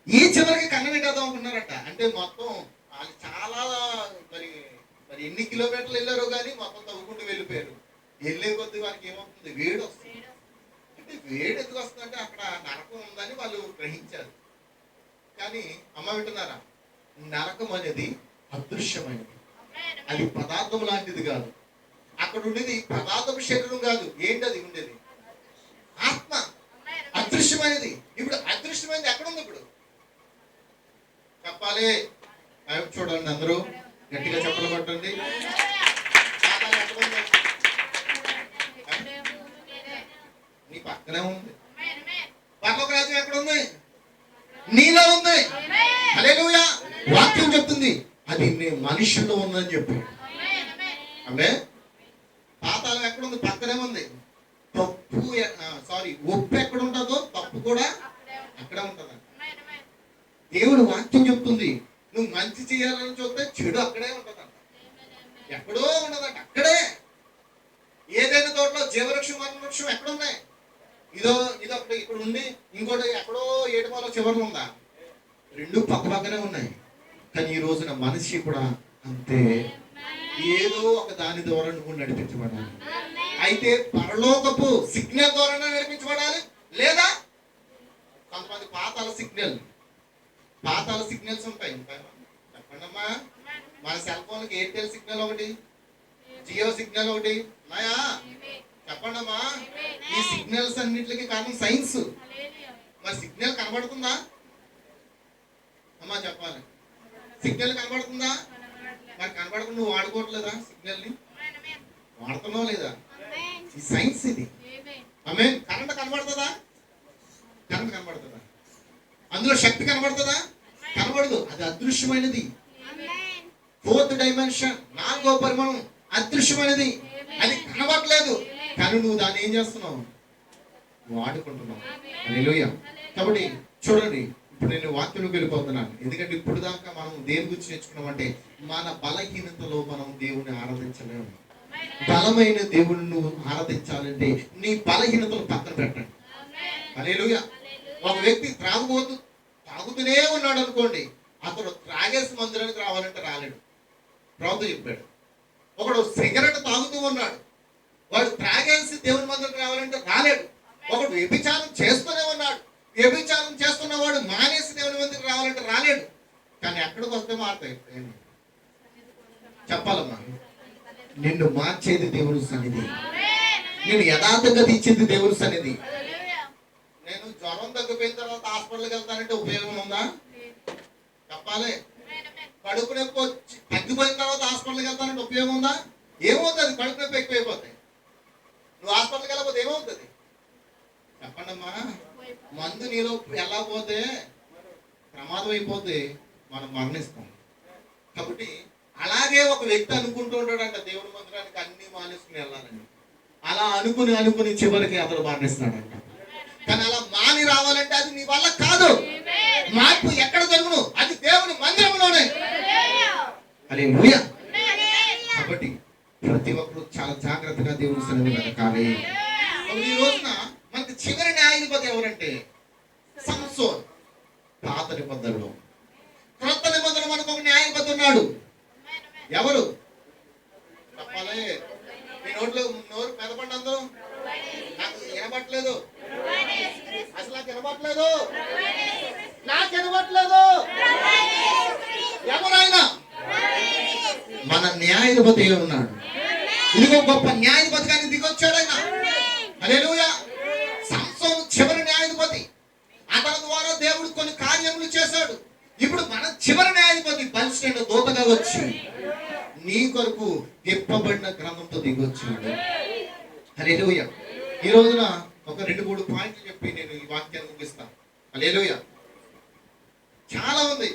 ఈ చివరికి కన్వర్ట్ చేద్దాం అనుకున్నారట. అంటే మొత్తం వాళ్ళు చాలా మరి ఎన్ని కిలోమీటర్లు వెళ్ళారో కానీ మొత్తం తవ్వుకుంటూ వెళ్ళిపోయారు. వెళ్ళే కొద్ది వారికి ఏమవుతుంది? వేడి వస్తుంది. అంటే వేడి ఎందుకు వస్తుందంటే అక్కడ నరకం ఉందని వాళ్ళు గ్రహించారు. కానీ అమ్మ వింటున్నారా? నరకం అనేది అదృశ్యమైనది. అది పదార్థం లాంటిది కాదు. అక్కడ ఉండేది పదార్థం శరీరం కాదు. ఏంటది ఉండేది? ఆత్మ. అదృశ్యమైనది. ఇప్పుడు అదృశ్యమైనది ఎక్కడ ఉంది? ఇప్పుడు చెప్పాలి. చూడండి, అందరూ గట్టిగా చెప్పలు పట్టండి. నీ పక్కనే ఉంది. పరలోక రాజ్యం ఎక్కడ ఉంది? నీలో ఉంది. హల్లెలూయా. వాక్యం చెప్తుంది అది నీ మనుషుల్లో ఉందని చెప్పి. అంటే పాతాళం ఎక్కడ ఉంది? పక్కనే ఉంది. ఉప్పు ఎక్కడ ఉంటుందో తప్పు కూడా అక్కడే ఉంటుందంట. దేవుడు వాక్యం చెప్తుంది నువ్వు మంచి చేయాలని చూస్తే చెడు అక్కడే ఉంటుందంట. ఎక్కడో ఉండదంట, అక్కడే. ఏదైనా తోటలో జీవవృక్షం మరణవృక్షం ఎక్కడున్నాయి? ఇదొకటి ఇక్కడ ఉంది, ఇంకోటి ఎక్కడో ఏడుపాలో చివరిలో ఉందా? 2 పక్కనే ఉన్నాయి. కానీ ఈ రోజున మనిషి కూడా అంతే. ఏదో ఒక దాని ద్వారా నువ్వు నడిపించబడాలి. అయితే పరలోకపు సిగ్నల్ ద్వారా నడిపించబడాలి, లేదా కొంతమంది పాతాల సిగ్నల్స్ ఉంటాయి. చెప్పండి అమ్మా. మన సెల్ ఫోన్కి ఎయిర్టెల్ సిగ్నల్ ఒకటి, జియో సిగ్నల్ ఒకటి ఉన్నాయా? చెప్పండి అమ్మా. ఈ సిగ్నల్స్ అన్నిటికి కారణం సైన్స్. మరి సిగ్నల్ కనబడుతుందా అమ్మా చెప్పాలి? సిగ్నల్ కనబడుతుందా? మరి కనబడకుండా నువ్వు వాడుకోవట్లేదా సిగ్నల్ని? వాడుతున్నావు లేదా? ఈ సైన్స్ ఇది. ఆమె కరెంట్ కనబడుతుందా? కరెంట్ కనబడుతుందా? అందులో శక్తి కనబడుతుందా? కనబడదు. అది అదృశ్యమైనది. ఫోర్త్ డైమెన్షన్, 4వ పరిమాణం అదృశ్యమైనది. అది కనబడట్లేదు, కానీ నువ్వు దాన్ని ఏం చేస్తున్నావు? వాడుకుంటున్నావు. హల్లెలూయా. కాబట్టి చూడండి, ఇప్పుడు నేను వాక్యంలోకి వెళ్ళిపోతున్నాను. ఎందుకంటే ఇప్పుడు దాకా మనం దేని గురించి నేర్చుకున్నామంటే మన బలహీనతలో మనం దేవుని ఆరాధించలేము. బలమైన దేవుని నువ్వు ఆరాధించాలంటే నీ బలహీనతలు పక్కన పెట్టండి. హల్లెలూయా. ఒక వ్యక్తి తాగుతూనే ఉన్నాడు అనుకోండి, అతడు త్రాగేసి మందిరానికి రావాలంటే రాలేడు. ప్రభుత్వం చెప్పాడు. ఒకడు సిగరెట్ తాగుతూ ఉన్నాడు, వాడు త్రాగేసి దేవుని మందిరానికి రావాలంటే రాలేడు. ఒకడు వ్యభిచారం చేస్తూనే ఉన్నాడు, వ్యభిచారం చేస్తున్నవాడు మానేసి దేవుని మందిరానికి రావాలంటే రాలేడు. కానీ ఎక్కడికి వస్తే మారుతాయి? చెప్పాలమ్మా, నిన్ను మార్చేది దేవుని సన్నిధి, నేను యథార్థంగా ఇచ్చేది దేవుని సన్నిధి. నేను జ్వరం తగ్గిపోయిన తర్వాత హాస్పిటల్కి వెళ్తానంటే ఉపయోగం ఉందా? చెప్పాలి. కడుపు నొప్పి వచ్చి తగ్గిపోయిన తర్వాత హాస్పిటల్కి వెళ్తానంటే ఉపయోగం ఉందా? ఏమవుతుంది? కడుపు నొప్పి ఎక్కువైపోతాయి. నువ్వు హాస్పిటల్కి వెళ్ళకపోతే ఏమవుతుంది? చెప్పండి అమ్మా. మందు నీలో ఎలా పోతే ప్రమాదం అయిపోతే మనం మరణిస్తాం. కాబట్టి అలాగే ఒక వ్యక్తి అనుకుంటూ ఉంటాడంట దేవుడి మందిరానికి అన్ని మానేసుకుని వెళ్ళాలని. అలా అనుకుని చివరికి అతడు మరణిస్తాడంట. కానీ అలా మాని రావాలంటే అది నీ వల్ల కాదు. మార్పు ఎక్కడ జరుగును? అది దేవుని మందిరంలోనే. హల్లెలూయా. కాబట్టి ప్రతి ఒక్కరు చాలా జాగ్రత్తగా దేవుని సన్నిధిని వెతకాలి. ఈ రోజున మనకి చివరి న్యాయాధిపతి ఎవరంటే సంసోన్. పాత నిబంధనలో. క్రొత్త నిబంధనలో మనకు ఒక న్యాయాధిపతి ఉన్నాడు. ఎవరు చెప్పాలి? మీ నోరు మెదపండి అందరూ. నాకు వినబట్లేదు, అసలు నాకు వినబట్లేదు, ఎవరైనా మన న్యాయాధిపతి ఉన్నాడు. ఇదిగో గొప్ప న్యాయాధిపతి కానీ దిగొచ్చాడు ఆయన. హల్లెలూయా. సంసోను చివరి న్యాయాధిపతి. అతని ద్వారా దేవుడు కొన్ని కార్యములు చేశాడు. ఇప్పుడు మన చివరి న్యాయాధిపతి బలిష్ఠుడైన దూతగా వచ్చి నీ కొరకు విప్పబడిన గ్రంథంతో దిగొచ్చాడు. హల్లెలూయా. ఈ రోజున ఒక 2-3 పాయింట్లు చెప్పి నేను ఈ వాక్యాన్ని ముగిస్తాను. హల్లెలూయా. చాలా ఉంది.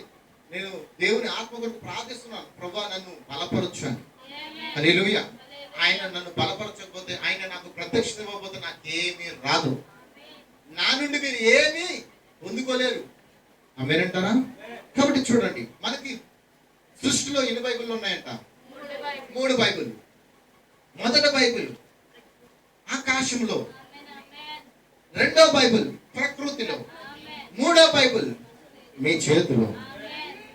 నేను దేవుని ఆత్మ కొరకు ప్రార్థిస్తున్నాను, ప్రభువా నన్ను బలపరచాను. హల్లెలూయా. ఆయన నన్ను బలపరచకపోతే, ఆయన నాకు ప్రత్యక్షత ఇవ్వకపోతే నాకేమీ రాదు. నా నుండి మీరు ఏమీ పొందుకోలేరు. అమేనంటారా? కాబట్టి చూడండి, మనకి సృష్టిలో ఎన్ని బైబిళ్ళు ఉన్నాయంట? 3 బైబిల్. మొదటి బైబిల్ ఆకాశంలో, రెండో బైబిల్ ప్రకృతిలో, మూడో బైబిల్ మీ చేతిలో,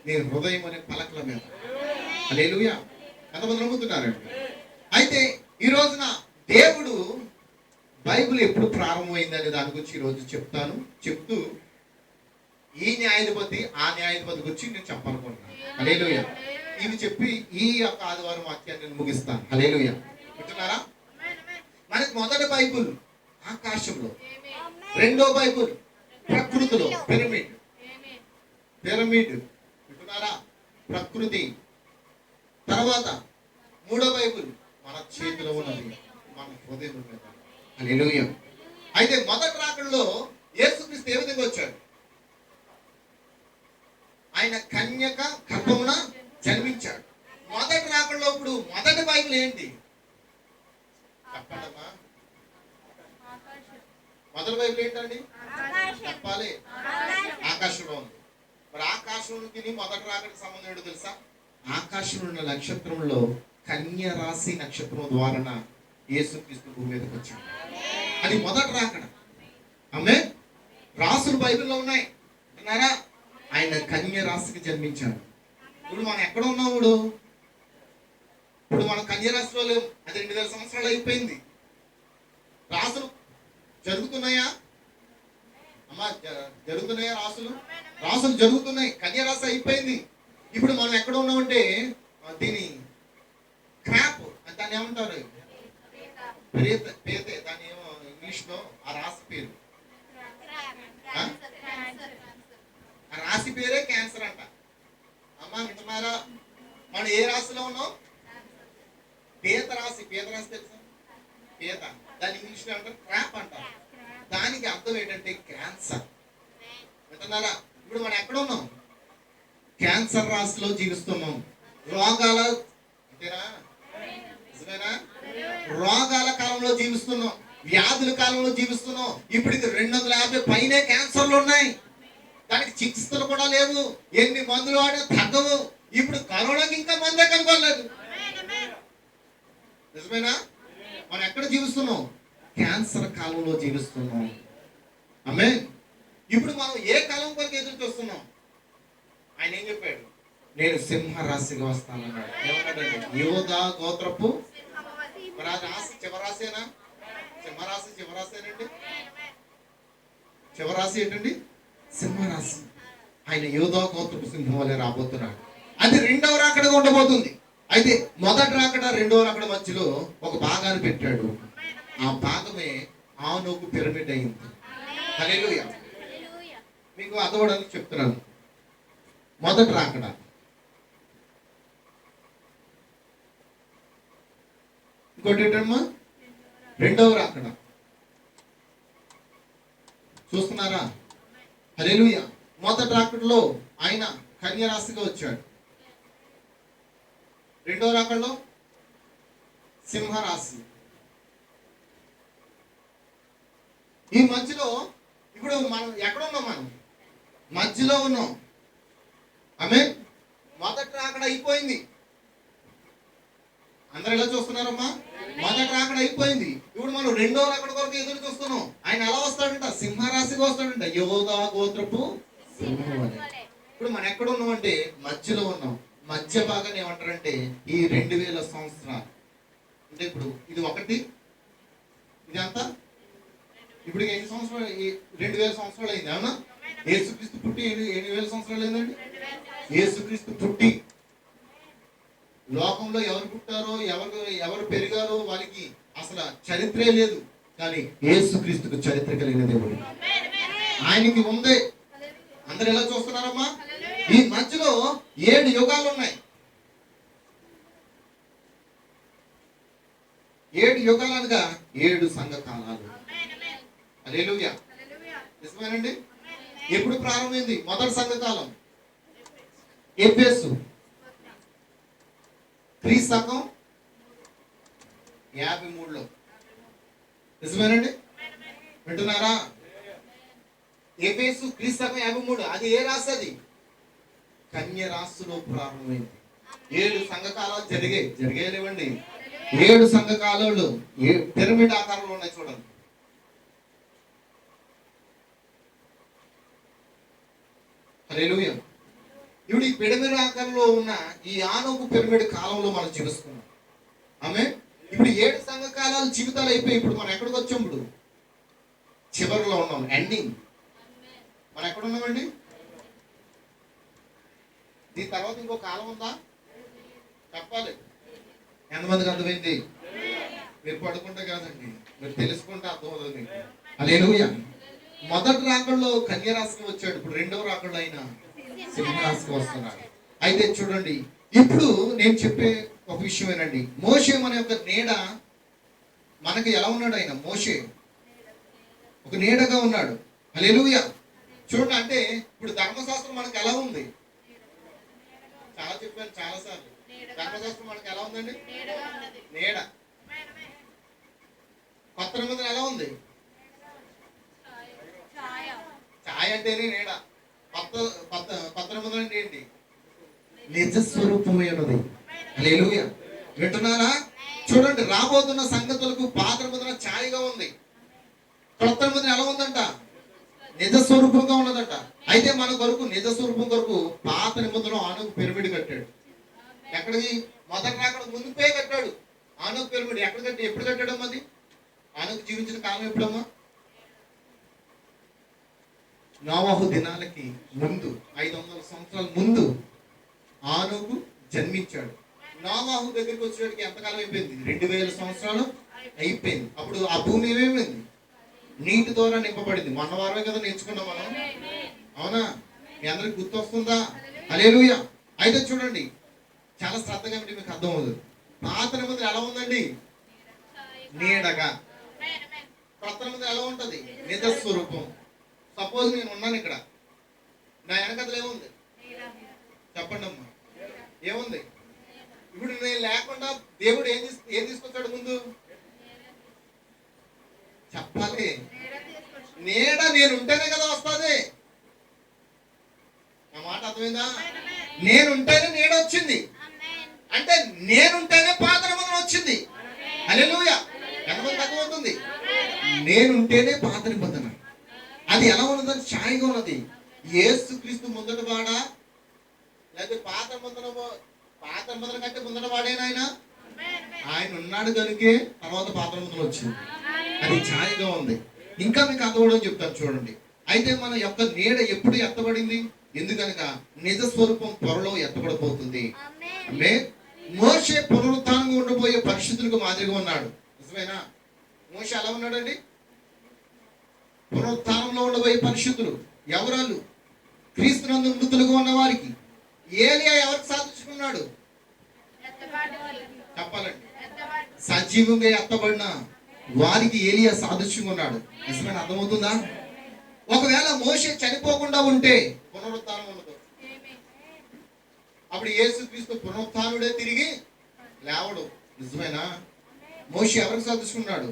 మీ హృదయం అనే పలకల మీద. హల్లెలూయా. ఎంతమంది నమ్ముతున్నారండి? అయితే ఈ రోజున దేవుడు బైబిల్ ఎప్పుడు ప్రారంభమైందనే దాని గురించి ఈరోజు చెప్తూ ఈ న్యాయాధిపతి ఆ న్యాయాధిపతి గురించి నేను చెప్పాలనుకుంటున్నాను. హల్లెలూయా. ఇవి చెప్పి ఈ యొక్క ఆదివారం వాక్యాన్ని నేను ముగిస్తాను. హల్లెలూయా. వింటున్నారా? మనకి మొదటి బైబిల్ ఆకాశంలో, రెండో బైబిల్ ప్రకృతిలో, పిరమిడ్. వింటున్నారా? ప్రకృతి. తర్వాత మూడో బైబిల్ మన చేతిలో ఉన్నది, మన హృదయం ఉన్నది. హల్లెలూయా. అయితే మొదటి రాకడలో యేసుక్రీస్తు ఏ విధంగా వచ్చాడు? ఆయన కన్యక గర్భమున జన్మించాడు. మొదటి రాకడలో ఇప్పుడు మొదటి బైబిల్ ఏంటి చెప్పండమ్మా? మొదటి బైబిల్ ఏంటండి? చెప్పాలి. ఆకాశంలో ఉంది. మరి ఆకాశంకి మొదటి రాకడికి సంబంధం ఏంటో తెలుసా? ఆకాశంలో ఉన్న నక్షత్రంలో కన్య రాశి నక్షత్రం ద్వారా యేసుక్రీస్తు భూమి మీదకి వచ్చాడు. అది మొదటి రాకడ. ఆమేన్. రాసులు బైబిల్లో ఉన్నాయి. అన్నారా? ఆయన కన్య రాశికి జన్మించాడు. ఇప్పుడు మనం ఎక్కడ ఉన్నాము? ఇప్పుడు మనం కన్య రాశిలో లేవు. అది 2000 సంవత్సరాలు అయిపోయింది. రాసులు జరుగుతున్నాయా అమ్మా? జరుగుతున్నాయా రాసులు జరుగుతున్నాయి. కన్య రాశి అయిపోయింది. ఇప్పుడు మనం ఎక్కడ ఉన్నామంటే దీని క్రాప్, దాన్ని ఏమంటారు? పేతే. దాన్ని ఏమో ఇంగ్లీష్ లో ఆ రాశి పేరు రాశి పేరే క్యాన్సర్ అంట. అమ్మా వింటున్నారా? మనం ఏ రాశిలో ఉన్నాం? పీత రాశి. పీత రాశి తెలుసా? పీత, దాని ఇంగ్లీష్ లో అంటారు క్రాప్ అంటారు. దానికి అర్థం ఏంటంటే క్యాన్సర్. వింటున్నారా? ఇప్పుడు మనం ఎక్కడ ఉన్నాం? క్యాన్సర్ రాశిలో జీవిస్తున్నాం. రోగాల అంతేనా? నిజమేనా? రోగాల కాలంలో జీవిస్తున్నాం, వ్యాధుల కాలంలో జీవిస్తున్నాం. ఇప్పుడు 250 పైనే క్యాన్సర్లు ఉన్నాయి. దానికి చికిత్సలు కూడా లేవు. ఎన్ని మందులు వాడినా తగ్గవు. ఇప్పుడు కరోనాకి ఇంకా మందే కనుగొనలేదు. నిజమేనా? మనం ఎక్కడ జీవిస్తున్నాం? క్యాన్సర్ కాలంలో జీవిస్తున్నాం. ఆమేన్. ఇప్పుడు మనం ఏ కాలం కొరకు ఎదురు చూస్తున్నాం? ఆయన ఏం చెప్పాడు? నేను సింహరాశిగా వస్తానన్నాడు. ఏమన్నాడండి? యోధా గోత్రపు రాశి. చివరాశేనా? సింహరాశి చివరాశేనండి. చివరాశి ఏంటండి? సింహరాశి. ఆయన యోధా గోత్రపు సింహం వలె రాబోతున్నాడు. అది రెండవ రాకడగా ఉండబోతుంది. అయితే మొదటి రాకడ రెండవ రాకడ మధ్యలో ఒక భాగాన్ని పెట్టాడు. ఆ భాగమే ఆనోకు పిరమిడ్ అయింది. హల్లెలూయా. మీకు అదవడానికి చెప్తున్నాను. మొదటి రాకడ, ఇంకోటి ఏంటమ్మా? రెండవ రాకడ. చూస్తున్నారా? హల్లెలూయా. మొదటి రాకడలో ఆయన కన్యరాశిగా వచ్చాడు. రెండవ రాకడలో సింహరాశి. ఈ మధ్యలో ఇప్పుడు మనం ఎక్కడ ఉన్నాం? మనం మధ్యలో ఉన్నాం. ఆమేన్. మొదటి రాకడ అయిపోయింది. అందరూ ఎలా చూస్తున్నారమ్మా? మొదటి రాకడ అయిపోయింది. ఇప్పుడు మనం రెండో రాకడ కొరకు ఎదురు చూస్తున్నాం. ఆయన ఎలా వస్తాడంట? సింహరాశిగా వస్తాడంట. యోధా గోత్రపు సింహం అని. ఇప్పుడు మనం ఎక్కడ ఉన్నామంటే మధ్యలో ఉన్నాం. మధ్య భాగాన్ని ఏమంటారంటే ఈ 2000 సంవత్సరాలు. అంటే ఇప్పుడు ఇది ఒకటి, ఇది అంతా ఇప్పుడు ఎన్ని సంవత్సరాలు? 2000 సంవత్సరాలు అయింది. అవునా? యేసుక్రీస్తు పుట్టి 7000 సంవత్సరాలు అయిందండి. యేసుక్రీస్తు పుట్టి లోకంలో ఎవరు పుట్టారో ఎవరు పెరిగారో వారికి అసలు చరిత్రే లేదు. కానీ యేసుక్రీస్తుకు చరిత్ర కలిగిన దేవుడు. ఆయనకి ఉందే. అందరు ఎలా చూస్తున్నారమ్మా? ఈ మధ్యలో 7 యుగాలు ఉన్నాయి. 7 యుగాలు అనగా 7 సంఘకాలాలు. హల్లెలూయా. నిజమేనండి? ఎప్పుడు ప్రారంభమైంది? మొదటి సంఘకాలం ఎఫెసు. క్రీస్తు శకం 53లో. నిజమేనండి? వింటున్నారా? ఎఫెసు క్రీస్తు శకం 53. అది ఏ రాశి? అది కన్య రాశిలో ప్రారంభమైంది. 7 సంఘకాలాలు జరిగేలేవండి. 7 సంఘకాలాలు పిరమిడ్ ఆకారంలో ఉన్నాయి. చూడండి. హల్లెలూయా. ఇప్పుడు ఈ పిరమిడ్ ఆకారంలో ఉన్న ఈ ఆనోకు పిరమిడ్ కాలంలో మనం జీవిస్తున్నాం. ఆమేన్. ఇప్పుడు 7 సంఘకాలాలు జీవితాలు అయిపోయి ఇప్పుడు మనం ఎక్కడికి వచ్చాం? ఇప్పుడు చివరిలో ఉన్నాం. ఎండింగ్. మనం ఎక్కడ ఉన్నామండి? దీని తర్వాత ఇంకో కాలం ఉందా? చెప్పాలి. ఎంతమందికి అర్థమైంది? మీరు పడుకుంటే కాదండి, మీరు తెలుసుకుంటే అర్థమవుతుంది. హల్లెలూయా. మొదటి రాకడలో కన్యరాశికి వచ్చాడు. ఇప్పుడు రెండవ రాకడలో ఆయన సింహరాశికి వస్తున్నాడు. అయితే చూడండి, ఇప్పుడు నేను చెప్పే ఒక విషయం ఏనండి. మోషే మన యొక్క నీడ మనకి ఎలా ఉన్నాడు? ఆయన మోషే ఒక నీడగా ఉన్నాడు. హల్లెలూయా. చూడండి, అంటే ఇప్పుడు ధర్మశాస్త్రం మనకు ఎలా ఉంది? చాలా చెప్పాను చాలా సార్లు. ధర్మశాస్త్రం మనకు ఎలా ఉందండి? నీడ. కొత్త నిబంధన ఎలా ఉంది? ఛాయ అంటేనే నీడ. కొత్త నిబంధన అంటే ఏంటి? నిజ స్వరూపమై ఉన్నది. హల్లెలూయా. వింటున్నారా? చూడండి, రాబోతున్న సంగతులకు పాత నిబంధన ఛాయగా ఉంది. కొత్త నిబంధన ఎలా ఉందంట? నిజ స్వరూపంగా ఉన్నదంట. అయితే మన కొరకు నిజ స్వరూపం కొరకు పాత నిబంధనలో ఆనోకు పిరమిడ్ కట్టాడు. ఎక్కడికి? మొదటి రాకడ ముందుపే కట్టాడు ఆనోకు పిరమిడ్. ఎప్పుడు కట్టాడమ్మా అది? ఆనోకు జీవించిన కాలం ఎప్పుడమ్మా? నోవహు దినాలకి ముందు 500 సంవత్సరాల ముందు ఆనోకు జన్మించాడు. నోవహు దగ్గరికి వచ్చేటికి ఎంతకాలం అయిపోయింది? 2000 సంవత్సరాలు అయిపోయింది. అప్పుడు ఆ భూమి ఏమేమైంది? నీటి ద్వారా నింపబడింది. మొన్న వారమే కదా నేర్చుకున్నాం మనం. అవునా? మీ అందరికి గుర్తు వస్తుందా? హల్లెలూయా. అయితే చూడండి, చాలా శ్రద్ధగా ఉంటే మీకు అర్థం అవుతుంది. పాత నిబంధన ఎలా ఉందండి? నీడగా. కొత్త నిబంధన ఎలా ఉంటది? నిజ స్వరూపం. సపోజ్ నేను ఉన్నాను ఇక్కడ, నా వెనకతలు ఏముంది చెప్పండి అమ్మా? ఏముంది? ఇప్పుడు నేను లేకుండా దేవుడు ఏం తీసుకొచ్చాడు ముందు చెప్పాలి. నీడ నేను ఉంటేనే కదా వస్తుంది. నా మాట అర్థమైందా? నేనుంటేనే నీడ వచ్చింది. అంటే నేనుంటేనే పాత నిబంధన వచ్చింది. హల్లెలూయా. ఎంతమంది అర్థమవుతుంది? నేనుంటేనే పాత నిబంధన. అది ఎలా ఉన్నదని ఛాయిగా ఉన్నది. యేసుక్రీస్తు ముందట వాడా లేకపోతే పాత నిబంధన కంటే ముందట వాడేనా ఆయన ఉన్నాడు కనుకే తర్వాత పాత నిబంధన వచ్చింది. అది ఛాయిగా ఉంది. ఇంకా మీకు అర్థమవడం చెప్తాను చూడండి. అయితే మన యొక్క నీడ ఎప్పుడు ఎత్తబడింది? ఎందుకనక నిజ స్వరూపం త్వరలో ఎత్తబడిపోతుంది. మోషే పునరుత్థానంగా ఉండబోయే పరిశుద్ధులకు మాదిరిగా ఉన్నాడు. నిజమేనా? మోషే ఎలా ఉన్నాడండి? పునరుత్థానంలో ఉండబోయే పరిశుద్ధులు ఎవరాలు? క్రీస్తునందు మృతులుగా ఉన్న వారికి. ఏలియా ఎవరికి సాధించుకున్నాడు చెప్పాలండి? సజీవంగా ఎత్తబడిన వారికి ఏలియా సాదృశ్యంగా. నిజమైన అర్థమవుతుందా? ఒకవేళ మోషే చనిపోకుండా ఉంటే పునరుత్థానం ఉండదు. అప్పుడు యేసుక్రీస్తు పునరుత్థానుడే తిరిగి లేవడు. నిజమేనా? మోషే ఎవరికి సాదృశ్యుకున్నాడు?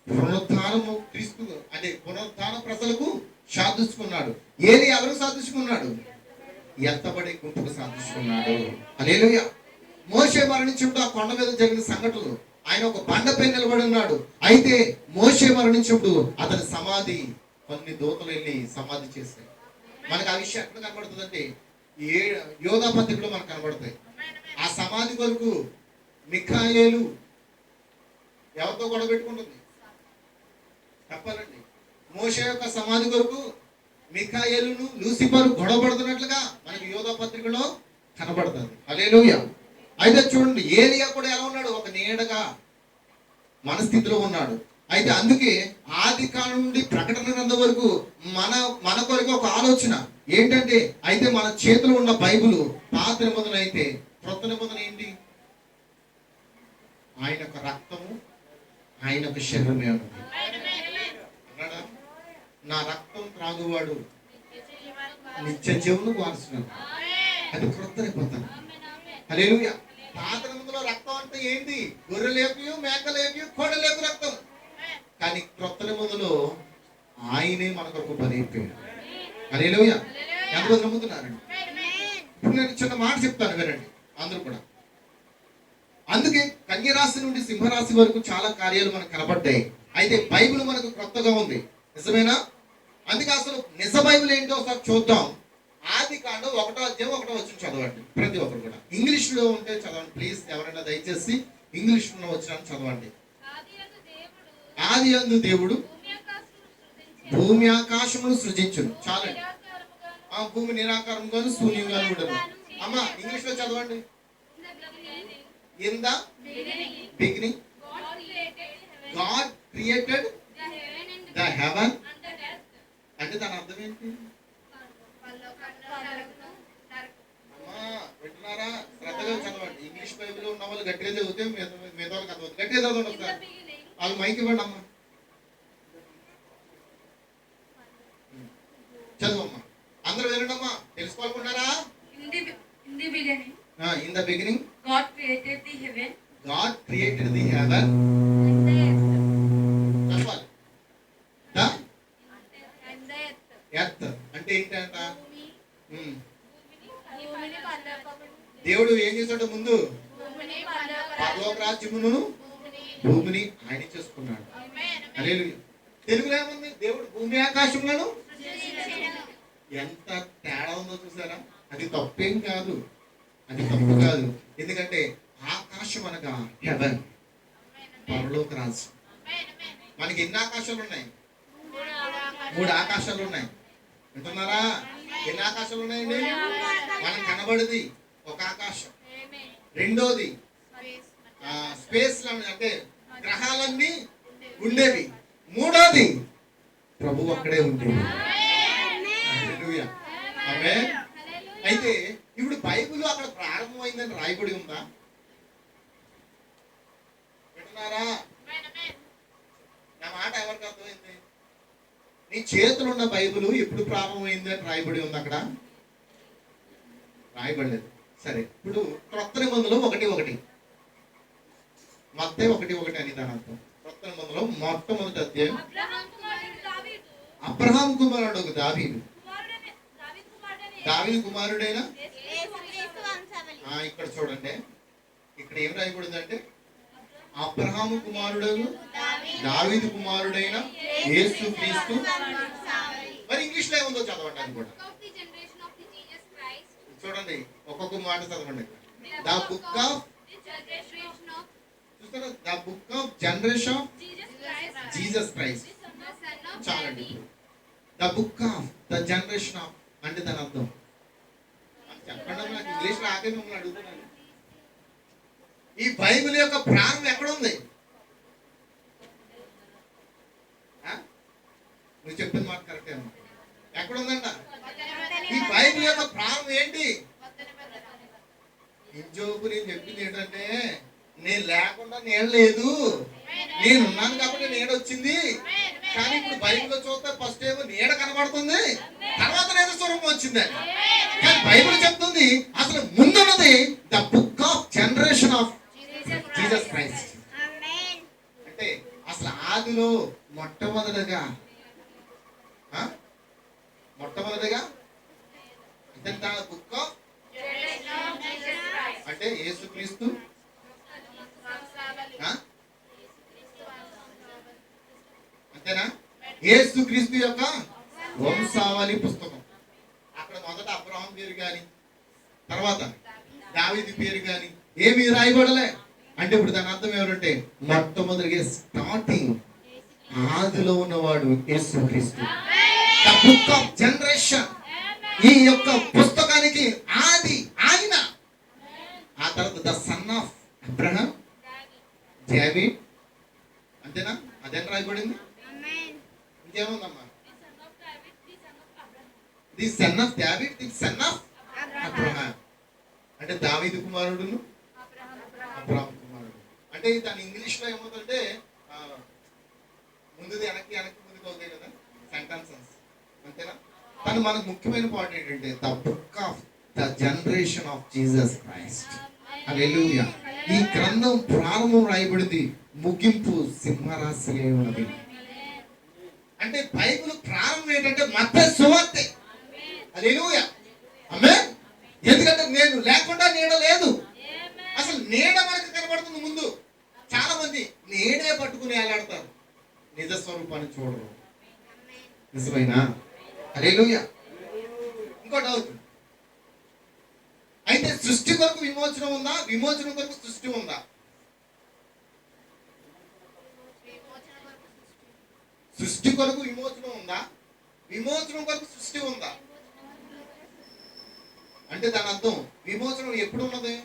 పునరుత్థానము క్రీస్తు అంటే పునరుత్థాన ప్రజలకు సాదృశ్యుకున్నాడు. ఏలి ఎవరికి సాదృశ్యుకున్నాడు? ఎత్తబడే గుంపుకు సాదృశ్యుకున్నాడు. హల్లెలూయా. మోషే మరణించినప్పుడు ఆ కొండ మీద జరిగిన సంఘటనలు, ఆయన ఒక బండపై నిలబడి ఉన్నాడు. అయితే మోషే మరణించినప్పుడు అతని సమాధి కొన్ని దూతలు వెళ్ళి సమాధి చేశాయి. మనకు ఆ విషయం ఎక్కడ కనబడుతుందంటే యోధా పత్రికలో మనకు కనబడతాయి. ఆ సమాధి కొరకు మిఖాయేలు ఎవరితో గొడవ పెట్టుకుంటుంది చెప్పాలండి? మోషే యొక్క సమాధి కొరకు మిఖాయేలును లూసిఫర్ గొడవ పడుతున్నట్లుగా మనకి యోధా పత్రికలో కనబడుతుంది. హల్లెలూయా. అయితే చూడండి, ఏలియా కూడా ఎలా ఉన్నాడు? ఒక నీడగా మన స్థితిలో ఉన్నాడు. అయితే అందుకే ఆది కాలం నుండి ప్రకటన గ్రంథం వరకు మన కొరకు ఒక ఆలోచన ఏంటంటే, అయితే మన చేతిలో ఉన్న బైబిల్ పాత నిబంధన అయితే క్రొత్త నిబంధన ఏంటి? ఆయన యొక్క రక్తము, ఆయన యొక్క శరీరమే అన్నాడా? నా రక్తం త్రాగువాడు నిత్య జీవమును వారసుడు. అది క్రొత్త నిబంధన. హల్లెలూయా. పాత నిబంధనలో రక్తం అంటే ఏంటి? గొర్రెలేకు, మేకలేకు, కోడలేకు రక్తం. కానీ క్రొత్త నిబంధనలో ఆయనే మన కొరకు బలి అయిపోయాడు. హల్లెలూయా. ఎంతమంది నమ్ముతున్నారండి? ఇప్పుడు నేను చిన్న మాట చెప్తాను, వినండి అందరూ కూడా. అందుకే కన్యరాశి నుండి సింహరాశి వరకు చాలా కార్యాలు మనకు కనబడ్డాయి. అయితే బైబిల్ మనకు క్రొత్తగా ఉంది. నిజమేనా? అందుకే అసలు నిజ బైబిల్ ఏంటో ఒకసారి చూద్దాం. ఆది కాండం 1వ అధ్యాయం 1వ వచనం చదవండి. ప్రతి ఒక్కరు కూడా ఇంగ్లీష్ లో ఉంటే చదవండి ప్లీజ్. ఎవరైనా దయచేసి ఇంగ్లీష్ లో వచ్చిన చదవండి. ఆదియందు దేవుడు భూమి ఆకాశమును సృజించును. చాలండి. భూమి నిరాకారంగాను శూన్యంగాను ఉండదు. అమ్మ ఇంగ్లీష్ లో చదవండి. In the beginning God created the heaven. అంటే దాని అర్థం ఏంటి? అమ్మా వింటున్నారా? శ్రద్ధగా చదవండి. ఇంగ్లీష్ బైబిల్ ఉన్న వాళ్ళు గట్టిగా చదివితే మిగతా వాళ్ళకి అర్థం. గట్టిగా చదవండి ఒకసారి. వాళ్ళు మైక్ ఇవ్వండి అమ్మా. చదవమ్మా. అందరూ వినండి అమ్మా. తెలుసుకోవాలనుకుంటారా? In the beginning God created the heaven. God created the heaven. చెప్పాలి. ఎర్త్ అంటే ఏంటంట? దేవుడు ఏం చేశాడు? ముందు పరలోక రాజ్యమును భూమిని ఆయన చేసుకున్నాడు. హల్లెలూయా. తెలుగులో ఏముంది? దేవుడు భూమి ఆకాశములను. ఎంత తేడా ఉందో చూసారా? అది తప్పేం కాదు, అది తప్పు కాదు. ఎందుకంటే ఆకాశం అనగా హెవెన్, పరలోక రాజ్యం. మనకి ఎన్ని ఆకాశాలు ఉన్నాయి? 3 ఆకాశాలు ఉన్నాయి. వింటున్నారా? ఎన్ని ఆకాశాలు ఉన్నాయండి? మనకు కనబడేది ఒక ఆకాశం. రెండోది స్పేస్ అంటే గ్రహాలన్నీ ఉండేవి. మూడోది ప్రభు అక్కడే ఉండేది. హల్లెలూయా. ఆమేన్. అయితే ఇప్పుడు బైబిల్ అక్కడ ప్రారంభమైందని రాయబడి ఉందా? వింటున్నారా? నా మాట ఎవరికి అర్థమైంది? నీ చేతులు ఉన్న బైబిల్ ఎప్పుడు ప్రారంభమైంది అని రాయబడి ఉంది అక్కడ? రాయబడలేదు. సరే, ఇప్పుడు క్రొత్త నిబంధనలో 1:1 మత్తయి 1:1 అని దాని అర్థం. క్రొత్త నిబంధనలో మొట్టమొదటి అధ్యాయం. అబ్రహాం కుమారుడు దావీదు. దావీదు కుమారుడైన ఇక్కడ చూడండి, ఇక్కడ ఏం రాయబడిందంటే అబ్రహాము కుమారుడు దావీదు కుమారుడైన యేసు క్రీస్తు. మరి ఇంగ్లీష్ లో ఏముందో చదవండి అది కూడా. చూడండి, ఒక్కొక్క మాట చదవండి. ద బుక్ ఆఫ్ చూస్తారా? The book of generation of Jesus Christ. చాలండి. The book of the generation of అంటే దాని అర్థం చెప్పండి. నాకు ఇంగ్లీష్ రాకే మిమ్మల్ని అడుగుతున్నాను. ఈ బైబిల్ యొక్క ప్రారంభం ఎక్కడ ఉంది? నువ్వు చెప్పిన మాట కరెక్టే. ఎక్కడ ఉందంట ఈ బైబిల్ యొక్క ప్రారంభం? ఏంటి? ఇంజోబు నేను చెప్పింది ఏంటంటే, నేను లేకుండా నేను లేదు, నేను ఉన్నాను కాబట్టి నీడ వచ్చింది. కానీ ఇప్పుడు బైబిల్లో చూస్తే ఫస్ట్ ఏమో నీడ కనబడుతుంది, తర్వాత నేను స్వరూపం వచ్చింది. కానీ బైబిల్ చెప్తుంది అసలు ముందున్నది the book of generation of Jesus Christ. అంటే అసలు ఆదిలో మొట్టమొదటిగా బుక్ ఆఫ్ అంటే యేసుక్రీస్తు. అంతేనా? యేసుక్రీస్తు యొక్క వంశావళి పుస్తకం. అక్కడ మొదట అబ్రహాం పేరు గాని తర్వాత దావీదు పేరు గాని ఏమీ రాయబడలే. అంటే ఇప్పుడు దాని అర్థం ఏమంటే మొట్టమొదటిగా స్టార్టింగ్ ఆదిలో ఉన్నవాడు యేసుక్రీస్తు. The book of generation. ఈ యొక్క పుస్తకానికి ఆది ఆయన. ఆ తర్వాత the son of Abraham David. అంతేనా? అదేం రాయబడింది? ఇంకేముందమ్మా? The son of David, the son of Abraham. అంటే దావీదు కుమారుడును అబ్రహాం కుమారుడు. అంటే దాని ఇంగ్లీష్ లో ఏమవుతుందంటే ముందుది వెనక్కి ముందుకు అవుతాయి కదా, సెంటెన్సెస్. అంతేనా? కానీ మనకు ముఖ్యమైన పాయింట్ ఏంటంటే the book of the generation of Jesus Christ. హల్లెలూయా. ఈ గ్రంథం ప్రారంభం రాయబడింది, ముగింపు సింహరాశిలో ఉన్నది. అంటే బైబిల్ ప్రారంభం ఏంటంటే మత్తయి సువార్తే. హల్లెలూయా. ఆమేన్. ఎందుకంటే నేను లేకుండా నీడ లేదు. అసలు నీడ మనకు కనబడుతుంది ముందు. చాలా మంది నీడే పట్టుకుని వేలాడతారు, నిజ స్వరూపాన్ని చూడరు. నిజమైనా? హల్లెలూయా. ఇంకో డౌట్. అయితే సృష్టి కొరకు విమోచనం ఉందా? విమోచనం కొరకు సృష్టి ఉందా? సృష్టి కొరకు విమోచనం ఉందా? విమోచనం కొరకు సృష్టి ఉందా? అంటే దాని అర్థం విమోచనం ఎప్పుడు ఉన్నది?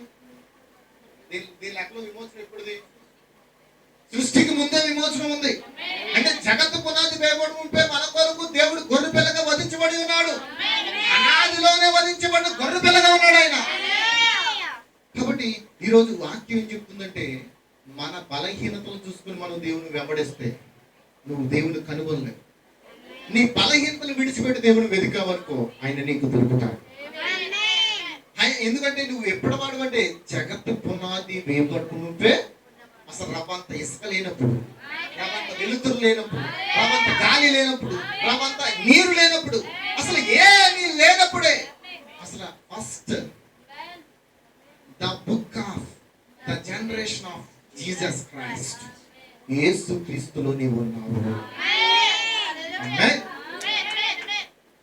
దీని లెక్కలో విమోచనం ఎప్పుడుది? సృష్టికి ముందే విమోచనం ఉంది. అంటే జగత్తు పునాది వేయబడి ఉంటే మన కొరకు దేవుడు గొర్రె పిల్లగా వధించబడి ఉన్నాడు. అనాదిలోనే వధించబడిన గొర్రె పిల్లగా ఉన్నాడు ఆయన. కాబట్టి ఈరోజు వాక్యం ఏం చెప్తుందంటే, మన బలహీనతలు చూసుకుని మనం దేవుని వెంబడిస్తే నువ్వు దేవుని కనుగొనలేవు. నీ బలహీనతలు విడిచిపెట్టి దేవుని వెతికావనుకో ఆయన నీకు దొరుకుతాడు. ఎందుకంటే నువ్వు ఎప్పుడు వాడు అంటే జగత్తు పునాది వేయబడి ఉంటే అసలు రవంత ఇసుక లేనప్పుడు, రవంత వెలుతురు లేనప్పుడు, రవంత గాలి లేనప్పుడు, రవంత నీరు లేనప్పుడు, అసలు ఏమీ లేనప్పుడే అసలు first the book of the generation of Jesus Christ, యేసు క్రీస్తులో నీవు ఉన్నావు.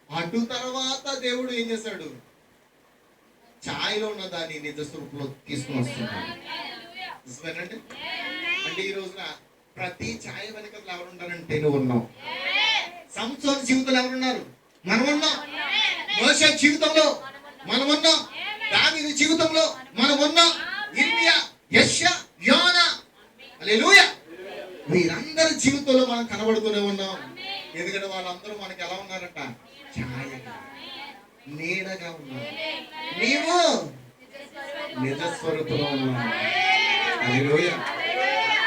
అటు తర్వాత దేవుడు ఏం చేశాడు? ఛాయలో ఉన్న దాన్ని నిజ స్వరూపంలో తీసుకుని వస్తున్నాడు. నిజమేనండి? అంటే ఈ రోజున ప్రతి ఛాయ వెనకలు ఎవరున్నారంటే నువ్వు ఉన్నావు. సంసోను జీవితంలో ఎవరున్నారు? మనం ఉన్నాం. మోషే జీవితంలో మనం ఉన్నాం. దావీదు జీవితంలో మనం ఉన్నాం. ఇర్మియా, యెషయా, యోనా. హల్లెలూయా. వీరందరి జీవితంలో మనం కనబడుతూనే ఉన్నాం. ఎందుకంటే వాళ్ళందరూ మనకి ఎలా ఉన్నారంట? ఛాయ. నీడగా ఉన్నావు, నీవు నిజ స్వరూపంలో ఉన్నావు. హల్లెలూయా.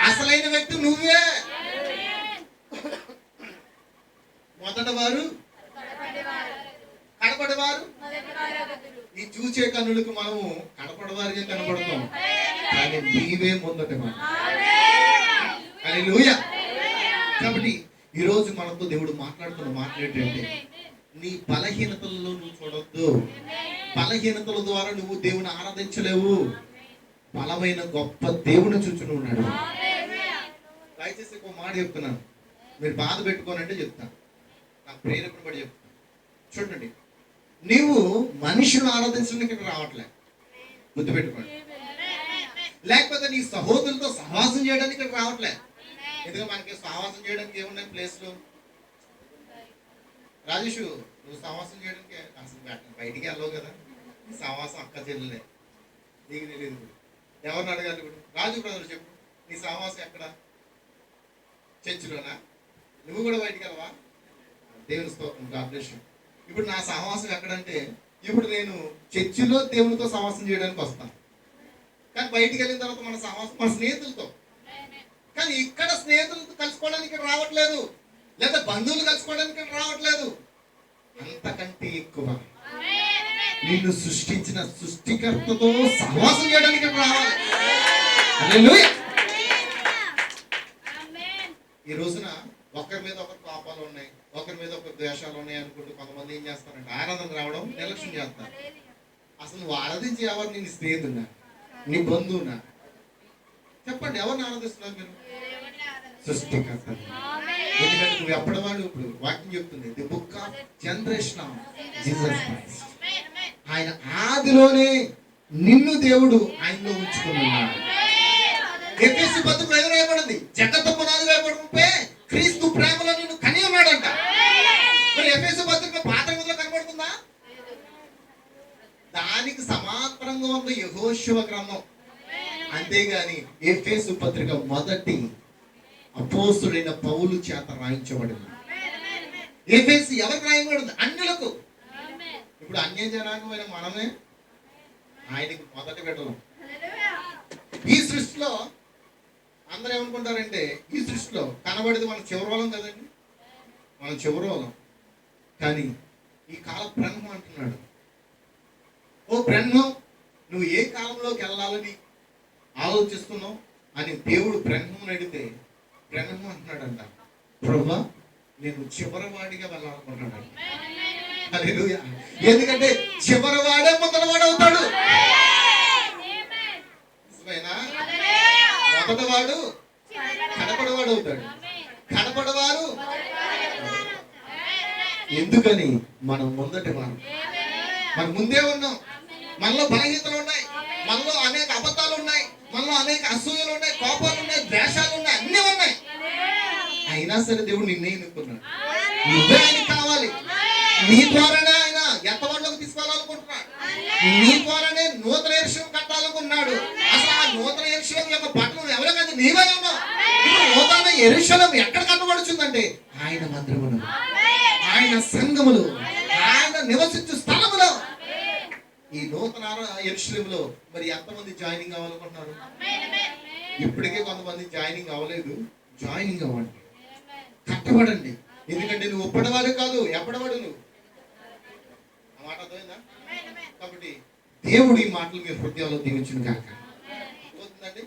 అసలైన వ్యక్తి నువ్వే. మొదట వారు కనపడేవారు. ఈ చూచే కన్నులకు మనము కనపడవారిగా కనపడతాం, కానీ నీవే ముందట. హల్లెలూయా. కాబట్టి ఈరోజు మనతో దేవుడు మాట్లాడుతున్న మాట ఏంటంటే, నీ బలహీనతల్లో నువ్వు చూడొద్దు. బలహీనతల ద్వారా నువ్వు దేవుని ఆరాధించలేవు. బలమైన గొప్ప దేవుని చూచుని ఉన్నాడు. దయచేసి ఒక మాట చెప్తున్నాను, మీరు బాధ పెట్టుకోనంటే చెప్తాను, నాకు ప్రేరేపణ పడి చెప్తాను. చూడండి, నీవు మనుషులను ఆరాధించడానికి ఇక్కడ రావట్లే, గుర్తుపెట్టుకోండి. లేకపోతే నీ సహోదరులతో సహవాసం చేయడానికి ఇక్కడ రావట్లే. ఎందుకంటే మనకి సహవాసం చేయడానికి ఏమున్నాయి ప్లేస్లు? రాజేషు, నువ్వు సహవాసం చేయడానికి అసలు బయటికి వెళ్ళవు కదా. సహవాసం అక్క చెల్లెలే, నీకు తెలియదు. ఎవరిని అడగాలి ఇప్పుడు? రాజు బ్రదర్ చెప్పు, నీ సహవాసం ఎక్కడ? చర్చిలోనా? నువ్వు కూడా బయటికి వెళ్ళవా? దేవుని స్తోత్రం, గాడ్ బ్లెస్ యు. ఇప్పుడు నా సహవాసం ఎక్కడంటే, ఇప్పుడు నేను చర్చిలో దేవునితో సహవాసం చేయడానికి వస్తాను, కానీ బయటికి వెళ్ళిన తర్వాత మన సహవాసం మన స్నేహితులతో. కానీ ఇక్కడ స్నేహితులతో కలుసుకోవడానికి ఇక్కడ రావట్లేదు, లేదా బంధువులు కలుసుకోవడానికి ఇక్కడ రావట్లేదు. అంతకంటే ఎక్కువ నిన్ను సృష్టించిన సృష్టికర్తతో సహవాసం చేయడానికి ఇక్కడ రావాలి. హల్లెలూయా. ఈ రోజున ఒకరి మీద ఒకరు పాపాలు ఉన్నాయి, ఒకరి మీద ఒకరు ద్వేషాలు ఉన్నాయి అనుకుంటూ కొంతమంది ఏం చేస్తారంటే ఆరాధన రావడం నిర్లక్ష్యం చేస్తారు. అసలు నువ్వు ఆరాధించి ఎవరు? నీ స్నేహితున్నా, నీ బంధువునా? చెప్పండి, ఎవరిని ఆరాధిస్తున్నారు మీరు? సృష్టికర్త. ఎందుకంటే నువ్వు ఎప్పటివాడు, ఇప్పుడు వాక్యం చెప్తుంది, the book of generation of Jesus Christ. ఆయన ఆదిలోనే నిన్ను దేవుడు ఆయనలో ఉంచుకున్నాడు. ఎఫెసు పత్రికలో ఏం రాయబడింది? జగత్తు పునాది వేయబడిపే క్రీస్తు ప్రేమలో నిన్ను కని ఉన్నాడంట. మరి ఎఫెసు పత్రిక పాత నిబంధనలో కనబడుతుందా? దానికి సమాంతరంగా ఉన్న యెహోషువ గ్రంథం. అంతేగాని ఎఫెసు పత్రిక మొదటి అపోస్తుడైన పౌలు చేత రాయించబడింది. ఎఫెసు ఎవరికి రాయబడింది? అన్యులకు. ఇప్పుడు అన్య జనాంగమైన మనమే ఆయనకి మొదటి పెట్టడం. ఈ సృష్టిలో అందరూ ఏమనుకుంటారంటే, ఈ సృష్టిలో కనబడేది మన చివరోళం కదండి, మన చివరోళం. కానీ ఈ కాల బ్రహ్మ అంటున్నాడు, ఓ బ్రహ్మం, నువ్వు ఏ కాలంలోకి వెళ్ళాలని ఆలోచిస్తున్నావు అని దేవుడు బ్రహ్మను అడిగితే, బ్రహ్మ అంటున్నాడంట, ప్రభువా, నేను చివరివాడిగా వెళ్ళాలనుకుంటున్నాడు. హల్లెలూయా. ఎందుకంటే చివరివాడే మొదటివాడు అవుతాడు. మొదటివాడు కనపడవాడు అవుతాడు, కనపడవారు. ఎందుకని? మనం ముందటి వారు, మనం ముందే ఉన్నాం. మనలో బలహీనతలు ఉన్నాయి, మనలో అనేక అబద్ధాలు ఉన్నాయి, మనలో అనేక అసూయలు ఉన్నాయి, కోపాలు ఉన్నాయి, ద్వేషాలు ఉన్నాయి, అన్నీ ఉన్నాయి. అయినా సరే దేవుడు నిన్నే ఎన్నుకున్నాడు. నువ్వే ఆయనకి కావాలి. నీ ద్వారానే ఆయన ఎంతవాళ్ళకి తీసుకోవాలనుకుంటున్నాడు. నీ ద్వారానే నూతన యెరూషలేము కట్టాలనుకున్నాడు. అసలు ఆ నూతన యెరూషలేము యొక్క పట్టణం ఎవరో కాదు, నీవే ఉన్నావు. నూతన యెరూషలేము ఎక్కడ కట్టబడుతుందంటే ఆయన మందిరములో, ఆయన సంఘములో, ఆయన నివసించు స్థలములో. ఈ నూతన యెరూషలేములో మరి ఎంతమంది జాయినింగ్ అవ్వాలనుకుంటున్నారు? ఇప్పటికే కొంతమంది జాయినింగ్ అవ్వలేదు. జాయినింగ్ అవ్వండి, కట్టబడండి. ఎందుకంటే నువ్వు ఒప్పటివాడు కాదు, ఎప్పటివాడు నువ్వు. ఆ మాట అర్థమైందా? కాబట్టి దేవుడు ఈ మాటలు మీ హృదయాల్లో దీవించును కాక. అవుతుందండి.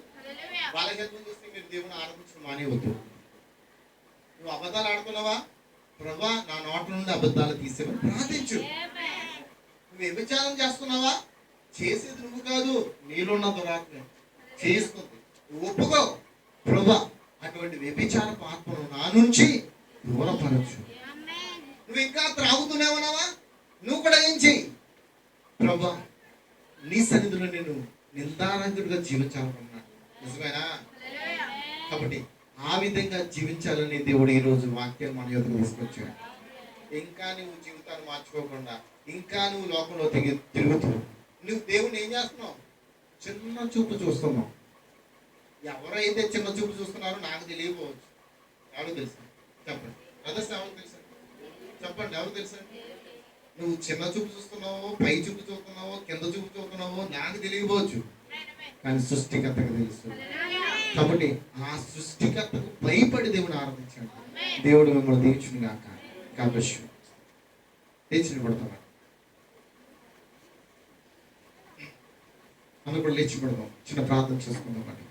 వాళ్ళకి చూస్తే మీరు దేవుని ఆరాధించడం మానేవద్దు. నువ్వు అబద్ధాలు ఆడుతున్నావా? ప్రభువా, నా నోట నుండి అబద్ధాలు తీసేవా ప్రార్థించు. నువ్వు వ్యభిచారం చేస్తున్నావా? చేసేది నువ్వు కాదు, నీలో ఉన్న దురాత్మ చేస్తుంది. నువ్వు ఒప్పుకో, ప్రభువా, అటువంటి వ్యభిచార ఆత్మను నా నుంచి దూరపరచు. నువ్వు ఇంకా త్రాగుతూనే ఉన్నావా? నువ్వు కూడా ఏం చెయ్యి, ప్రభువా, నీ సన్నిధిలో నేను నిందారంగుడిగా జీవించాలనుకున్నాను. నిజమేనా? కాబట్టి ఆ విధంగా జీవించాలని దేవుడు ఈ రోజు వాక్యాన్ని మన యొద్దకు తీసుకొచ్చాడు. ఇంకా నువ్వు జీవితాన్ని మార్చుకోకుండా, ఇంకా నువ్వు లోకంలో తిరుగుతూ నువ్వు దేవుని ఏం చేస్తున్నావు? చిన్న చూపు చూస్తున్నావు. ఎవరైతే చిన్న చూపు చూస్తున్నారో నాకు తెలియకపోవచ్చు. ఎవరు తెలుసు? చెప్పండి. బ్రదర్స్ ఎవరు తెలుసా? చెప్పండి, ఎవరు తెలుసా? నువ్వు చిన్న చూపు చూస్తున్నావో, పై చూపు చూస్తున్నావో, కింద చూపు చూస్తున్నావో నాకు తెలియకపోవచ్చు, కానీ సృష్టికర్తకు తెలుసు. కాబట్టి ఆ సృష్టికర్తకు భయపడి దేవుని ఆరాధించండి. దేవుడు మిమ్మల్ని దీవించును గాక. కాబట్టి లేచి పడతాం. మనం కూడా లేచి పడదాం. చిన్న ప్రార్థన చేసుకుందాం అండి.